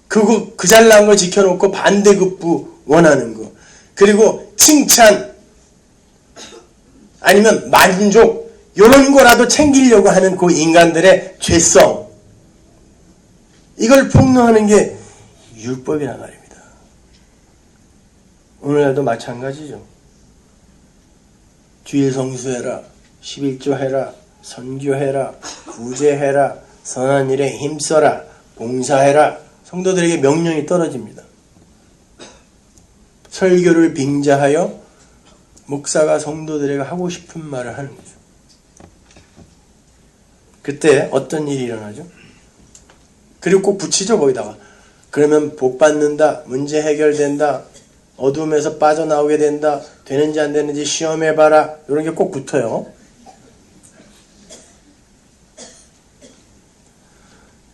Speaker 1: 그 잘난 거 지켜놓고 반대급부 원하는 거. 그리고 칭찬, 아니면 만족, 이런 거라도 챙기려고 하는 그 인간들의 죄성. 이걸 폭로하는 게 율법이란 말입니다. 오늘날도 마찬가지죠. 주일 성수해라, 11조 해라, 선교해라, 구제해라, 선한 일에 힘써라, 봉사해라. 성도들에게 명령이 떨어집니다. 설교를 빙자하여 목사가 성도들에게 하고 싶은 말을 하는 거죠. 그때 어떤 일이 일어나죠? 그리고 꼭 붙이죠, 거기다가. 그러면 복 받는다, 문제 해결된다, 어둠에서 빠져나오게 된다, 되는지 안 되는지 시험해봐라. 이런 게 꼭 붙어요.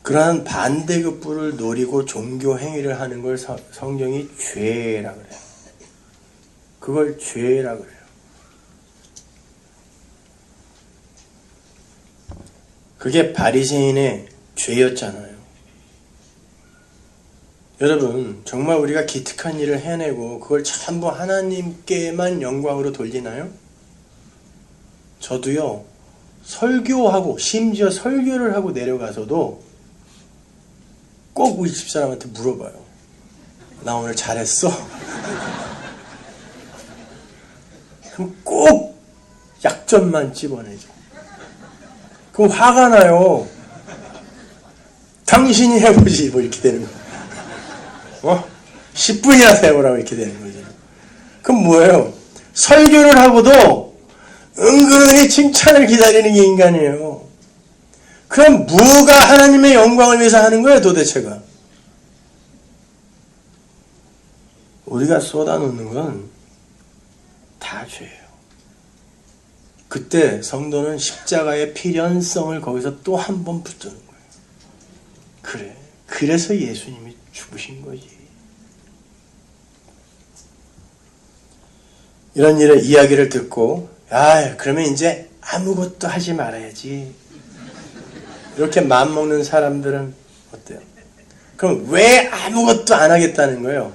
Speaker 1: 그러한 반대급부를 노리고 종교 행위를 하는 걸 성경이 죄라고 그래요. 그걸 죄라 그래요. 그게 바리새인의 죄였잖아요. 여러분, 정말 우리가 기특한 일을 해내고 그걸 전부 하나님께만 영광으로 돌리나요? 저도요, 설교하고 심지어 설교를 하고 내려가서도 꼭 우리 집사람한테 물어봐요. 나 오늘 잘했어? 그럼 꼭 약점만 집어내죠. 그럼 화가 나요. 당신이 해보지 뭐 이렇게 되는 거. 10분이나 해보라고 이렇게 되는 거죠. 그럼 뭐예요? 설교를 하고도 은근히 칭찬을 기다리는 게 인간이에요. 그럼 뭐가 하나님의 영광을 위해서 하는 거예요, 도대체가? 우리가 쏟아놓는 건 다 죄예요. 그때 성도는 십자가의 필연성을 거기서 또 한 번 붙드는 거예요. 그래. 그래서 예수님이 죽으신 거지. 이런 일의 이야기를 듣고, 그러면 이제 아무것도 하지 말아야지. 이렇게 마음먹는 사람들은 어때요? 그럼 왜 아무것도 안 하겠다는 거예요?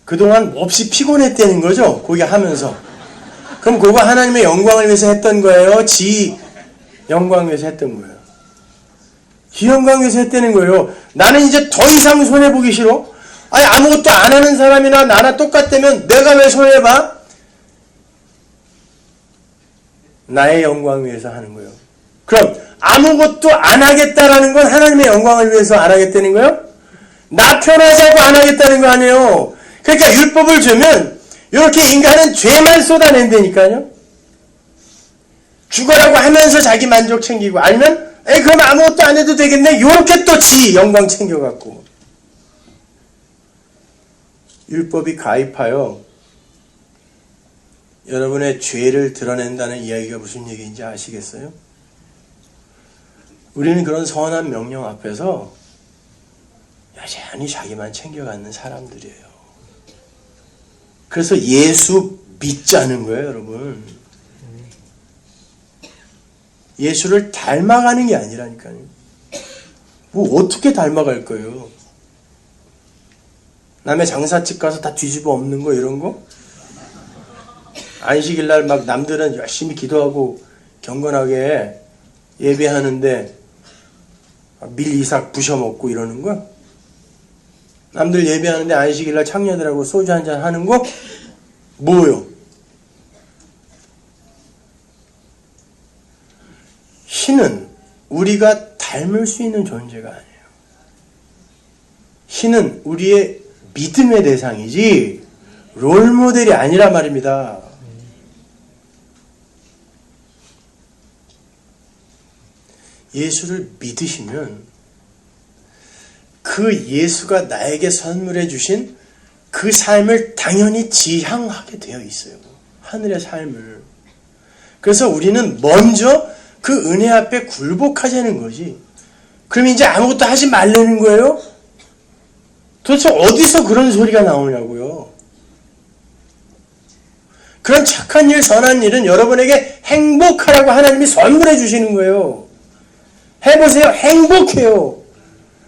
Speaker 1: 그동안 몹시 피곤했다는 거죠? 거기 하면서. 그럼 그거 하나님의 영광을 위해서 했던 거예요? 지 영광을 위해서 했던 거예요? 지 영광을 위해서 했다는 거예요. 나는 이제 더 이상 손해보기 싫어? 아니, 아무것도 안 하는 사람이나 나나 똑같다면 내가 왜 손해봐? 나의 영광을 위해서 하는 거예요. 그럼 아무것도 안 하겠다라는 건 하나님의 영광을 위해서 안 하겠다는 거예요? 나 편하자고 안 하겠다는 거 아니에요. 그러니까 율법을 주면 이렇게 인간은 죄만 쏟아낸다니까요. 죽어라고 하면서 자기 만족 챙기고, 아니면 그럼 아무것도 안 해도 되겠네, 이렇게 또 지 영광 챙겨갖고. 율법이 가입하여 여러분의 죄를 드러낸다는 이야기가 무슨 얘기인지 아시겠어요? 우리는 그런 선한 명령 앞에서 여전히 자기만 챙겨가는 사람들이에요. 그래서 예수 믿자는 거예요, 여러분. 예수를 닮아가는 게 아니라니까요. 뭐 어떻게 닮아갈 거예요? 남의 장사집 가서 다 뒤집어 엎는 거 이런 거? 안식일날 막 남들은 열심히 기도하고 경건하게 예배하는데 밀이삭 부셔먹고 이러는 거? 남들 예배하는데 안식일날 창녀들하고 소주 한잔 하는 거? 뭐요? 신은 우리가 닮을 수 있는 존재가 아니에요. 신은 우리의 믿음의 대상이지 롤모델이 아니란 말입니다. 예수를 믿으시면 그 예수가 나에게 선물해 주신 그 삶을 당연히 지향하게 되어 있어요. 하늘의 삶을. 그래서 우리는 먼저 그 은혜 앞에 굴복하자는 거지. 그럼 이제 아무것도 하지 말라는 거예요? 도대체 어디서 그런 소리가 나오냐고요. 그런 착한 일, 선한 일은 여러분에게 행복하라고 하나님이 선물해 주시는 거예요. 해보세요. 행복해요.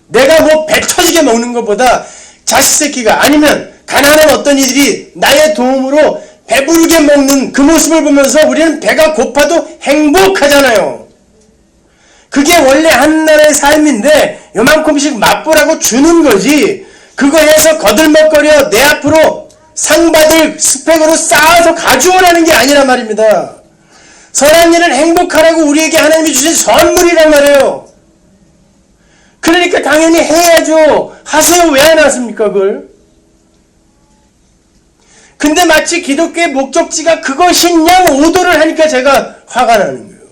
Speaker 1: 내가 뭐 배 터지게 먹는 것보다 자식 새끼가 아니면 가난한 어떤 이들이 나의 도움으로 배부르게 먹는 그 모습을 보면서 우리는 배가 고파도 행복하잖아요. 그게 원래 한 나라의 삶인데 요만큼씩 맛보라고 주는 거지, 그거 해서 거들먹거려 내 앞으로 상 받을 스펙으로 쌓아서 가져오라는 게 아니란 말입니다. 선한 일은 행복하라고 우리에게 하나님이 주신 선물이란 말이에요. 그러니까 당연히 해야죠. 하세요. 왜 안 하십니까, 그걸? 근데 마치 기독교의 목적지가 그것이냐고 오도를 하니까 제가 화가 나는 거예요.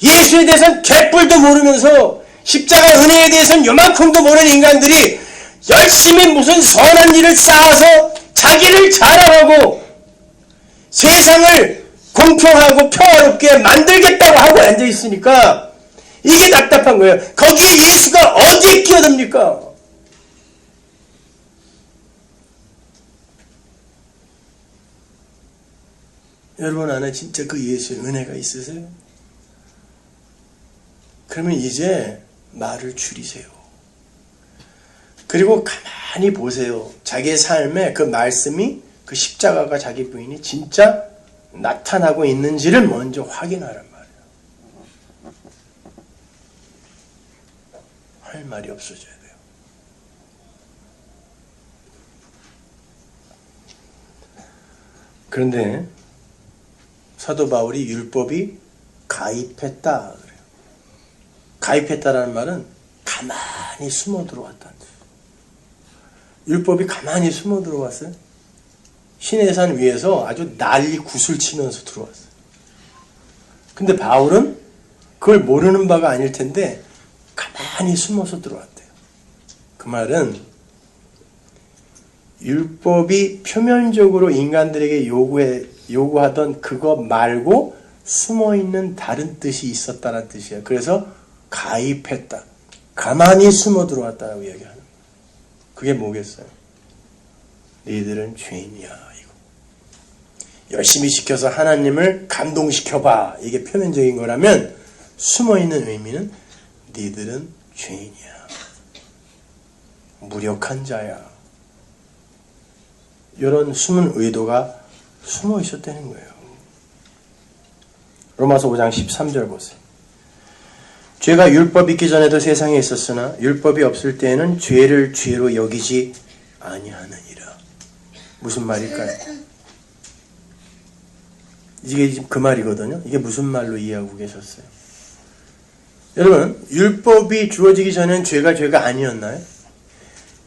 Speaker 1: 예수에 대해서는 개뿔도 모르면서 십자가 은혜에 대해서는 요만큼도 모르는 인간들이 열심히 무슨 선한 일을 쌓아서 자기를 자랑하고 세상을 공평하고 평화롭게 만들겠다고 하고 앉아있으니까 이게 답답한 거예요. 거기에 예수가 어디에 끼어듭니까? 여러분 안에 진짜 그 예수의 은혜가 있으세요? 그러면 이제 말을 줄이세요. 그리고 가만히 보세요. 자기의 삶에 그 말씀이, 그 십자가가 자기 부인이 진짜 나타나고 있는지를 먼저 확인하란 말이에요. 할 말이 없어져야 돼요. 그런데 사도 바울이 율법이 가입했다 그래요. 가입했다라는 말은 가만히 숨어 들어왔다는 뜻이에요. 율법이 가만히 숨어 들어왔어요. 시내산 위에서 아주 난리 굿을 치면서 들어왔어요. 근데 바울은 그걸 모르는 바가 아닐 텐데 가만히 숨어서 들어왔대요. 그 말은 율법이 표면적으로 인간들에게 요구하던 그거 말고 숨어있는 다른 뜻이 있었다는 뜻이에요. 그래서 가입했다. 가만히 숨어 들어왔다라고 이야기하는 거예요. 그게 뭐겠어요? 너희들은 죄인이야. 이거. 열심히 시켜서 하나님을 감동시켜봐. 이게 표면적인 거라면 숨어있는 의미는 너희들은 죄인이야. 무력한 자야. 이런 숨은 의도가 숨어 있었다는 거예요. 로마서 5장 13절 보세요. 죄가 율법 있기 전에도 세상에 있었으나 율법이 없을 때에는 죄를 죄로 여기지 아니하느니라. 무슨 말일까요? 이게 지금 그 말이거든요. 이게 무슨 말로 이해하고 계셨어요? 여러분, 율법이 주어지기 전엔 죄가 아니었나요?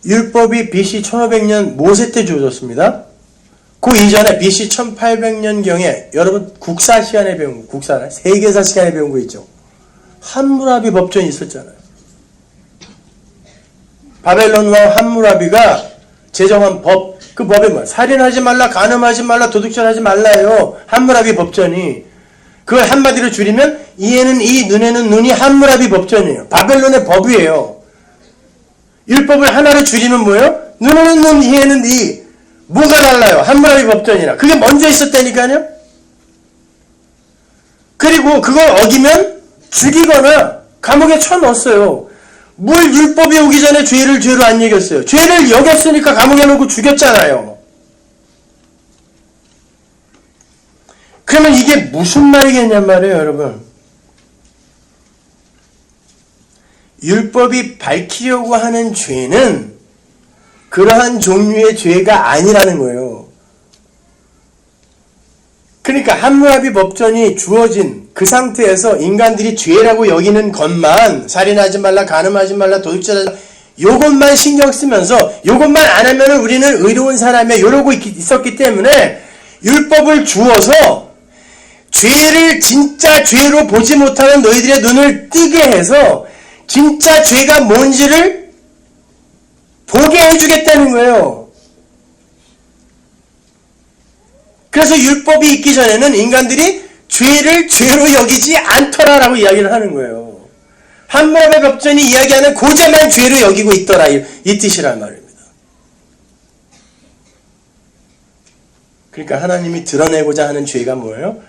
Speaker 1: 율법이 BC 1500년 모세 때 주어졌습니다. 그 이전에 BC 1800년경에 여러분 국사 시간에 배운 거, 국사나 세계사 시간에 배운 거 있죠. 함무라비 법전이 있었잖아요. 바벨론 왕 함무라비가 제정한 법, 그 법이 뭐야? 살인하지 말라, 간음하지 말라, 도둑질하지 말라요. 함무라비 법전이. 그걸 한마디로 줄이면 이에는 이, 눈에는 눈이 함무라비 법전이에요. 바벨론의 법이에요. 율법을 하나로 줄이면 뭐예요? 눈에는 눈, 이에는 이. 뭐가 달라요? 함무라비 법전이라. 그게 먼저 있었다니까요. 그리고 그걸 어기면 죽이거나 감옥에 쳐넣었어요. 뭘 율법이 오기 전에 죄를 죄로 안 여겼어요. 죄를 여겼으니까 감옥에 넣고 죽였잖아요. 그러면 이게 무슨 말이겠냔 말이에요, 여러분. 율법이 밝히려고 하는 죄는 그러한 종류의 죄가 아니라는 거예요. 그러니까 함무라비 법전이 주어진 그 상태에서 인간들이 죄라고 여기는 것만, 살인하지 말라, 간음하지 말라, 도둑질하지 말라, 요것만 신경 쓰면서 요것만 안 하면 우리는 의로운 사람이야 이러고 있었기 때문에 율법을 주어서 죄를 진짜 죄로 보지 못하는 너희들의 눈을 뜨게 해서 진짜 죄가 뭔지를 보게 해주겠다는 거예요. 그래서 율법이 있기 전에는 인간들이 죄를 죄로 여기지 않더라라고 이야기를 하는 거예요. 함무라비 법전이 이야기하는 고자만 죄로 여기고 있더라, 이 뜻이란 말입니다. 그러니까 하나님이 드러내고자 하는 죄가 뭐예요?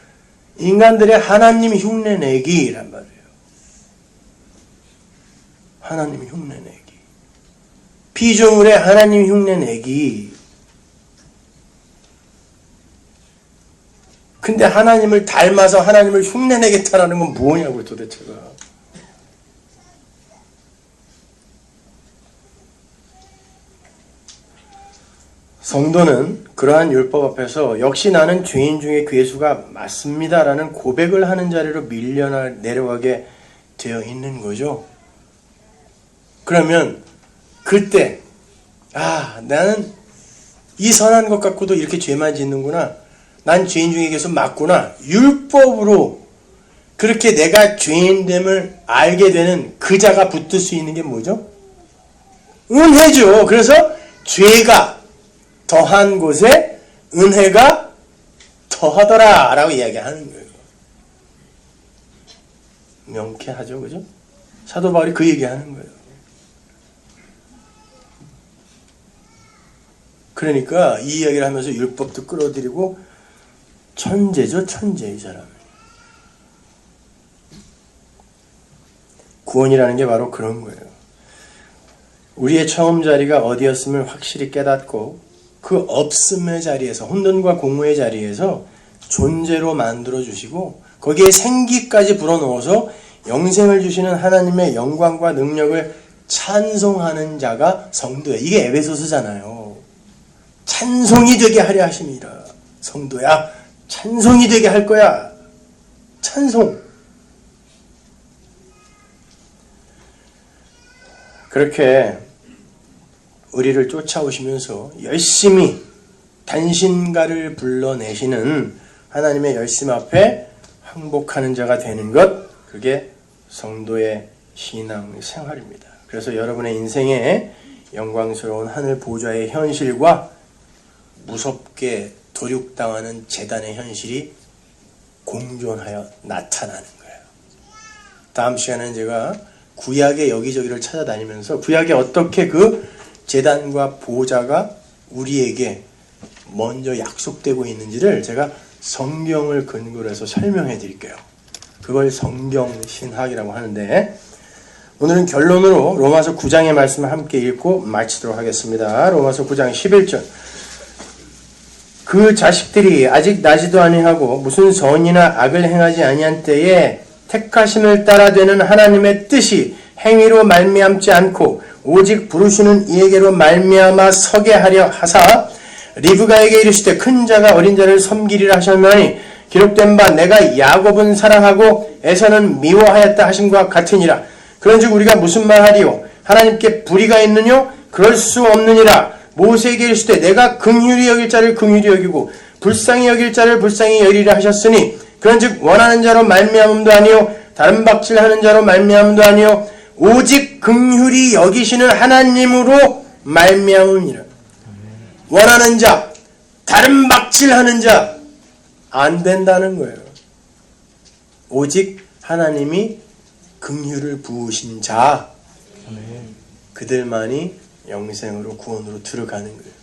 Speaker 1: 인간들의 하나님 흉내내기란 말이에요. 하나님 흉내내기. 피조물의 하나님 흉내내기. 근데 하나님을 닮아서 하나님을 흉내내겠다라는 건 뭐냐고요, 도대체가. 성도는 그러한 율법 앞에서 역시 나는 죄인 중에 괴수가 맞습니다라는 고백을 하는 자리로 내려가게 되어 있는 거죠. 그러면 그때 나는 이 선한 것 갖고도 이렇게 죄만 짓는구나. 난 죄인 중에 괴수 맞구나. 율법으로 그렇게 내가 죄인됨을 알게 되는 그 자가 붙을 수 있는 게 뭐죠? 은혜죠. 그래서 죄가 더한 곳에 은혜가 더하더라 라고 이야기하는 거예요. 명쾌하죠, 그죠? 사도 바울이 그 얘기하는 거예요. 그러니까 이 이야기를 하면서 율법도 끌어들이고 천재죠, 천재 이 사람. 구원이라는 게 바로 그런 거예요. 우리의 처음 자리가 어디였음을 확실히 깨닫고 그 없음의 자리에서, 혼돈과 공허의 자리에서 존재로 만들어주시고 거기에 생기까지 불어넣어서 영생을 주시는 하나님의 영광과 능력을 찬송하는 자가 성도야. 이게 에베소서잖아요. 찬송이 되게 하려 하심이라. 성도야, 찬송이 되게 할 거야. 찬송. 그렇게 우리를 쫓아오시면서 열심히 단신가를 불러내시는 하나님의 열심 앞에 항복하는 자가 되는 것, 그게 성도의 신앙 생활입니다. 그래서 여러분의 인생에 영광스러운 하늘 보좌의 현실과 무섭게 도륙당하는 재단의 현실이 공존하여 나타나는 거예요. 다음 시간에는 제가 구약의 여기저기를 찾아다니면서 구약에 어떻게 그 재단과 보좌가 우리에게 먼저 약속되고 있는지를 제가 성경을 근거로 해서 설명해 드릴게요. 그걸 성경신학이라고 하는데, 오늘은 결론으로 로마서 9장의 말씀을 함께 읽고 마치도록 하겠습니다. 로마서 9장 11절. 그 자식들이 아직 나지도 아니하고 무슨 선이나 악을 행하지 아니한 때에 택하심을 따라 되는 하나님의 뜻이 행위로 말미암지 않고 오직 부르시는 이에게로 말미암아 서게 하려 하사 리브가에게 이르시되 큰 자가 어린 자를 섬기리라 하셨나니 기록된 바 내가 야곱은 사랑하고 에서는 미워하였다 하심과 같으니라. 그런즉 우리가 무슨 말하리요? 하나님께 불의가 있느뇨? 그럴 수 없느니라. 모세에게 이르시되 내가 긍휼히 여길 자를 긍휼히 여기고 불쌍히 여길 자를 불쌍히 여기리라 하셨으니 그런즉 원하는 자로 말미암음도 아니요 다른 박질하는 자로 말미암음도 아니요 오직 긍휼히 여기시는 하나님으로 말미암음이라. 원하는 자, 다른 박질하는 자 안 된다는 거예요. 오직 하나님이 긍휼을 부으신 자, 그들만이 영생으로 구원으로 들어가는 거예요.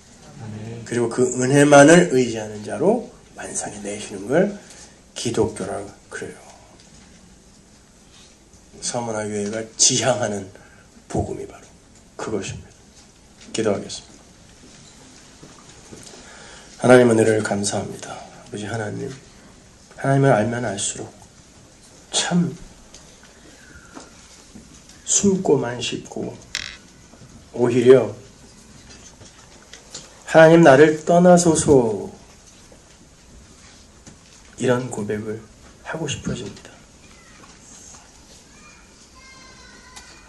Speaker 1: 그리고 그 은혜만을 의지하는 자로 만상에 내시는 걸 기독교라고 그래요. 서문화교회가 지향하는 복음이 바로 그것입니다. 기도하겠습니다. 하나님 은혜를 감사합니다. 아버지 하나님, 하나님을 알면 알수록 참 숨고만 싶고 오히려 하나님 나를 떠나소서 이런 고백을 하고 싶어집니다.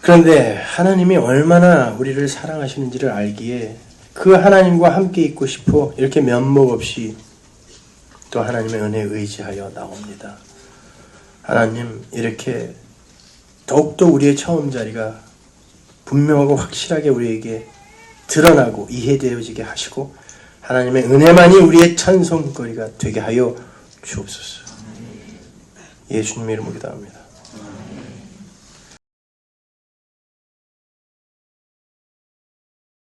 Speaker 1: 그런데 하나님이 얼마나 우리를 사랑하시는지를 알기에 그 하나님과 함께 있고 싶어 이렇게 면목 없이 또 하나님의 은혜에 의지하여 나옵니다. 하나님, 이렇게 더욱더 우리의 처음 자리가 분명하고 확실하게 우리에게 드러나고 이해되어지게 하시고 하나님의 은혜만이 우리의 찬송거리가 되게 하여 주옵소서. 예수님의 이름으로 기도합니다.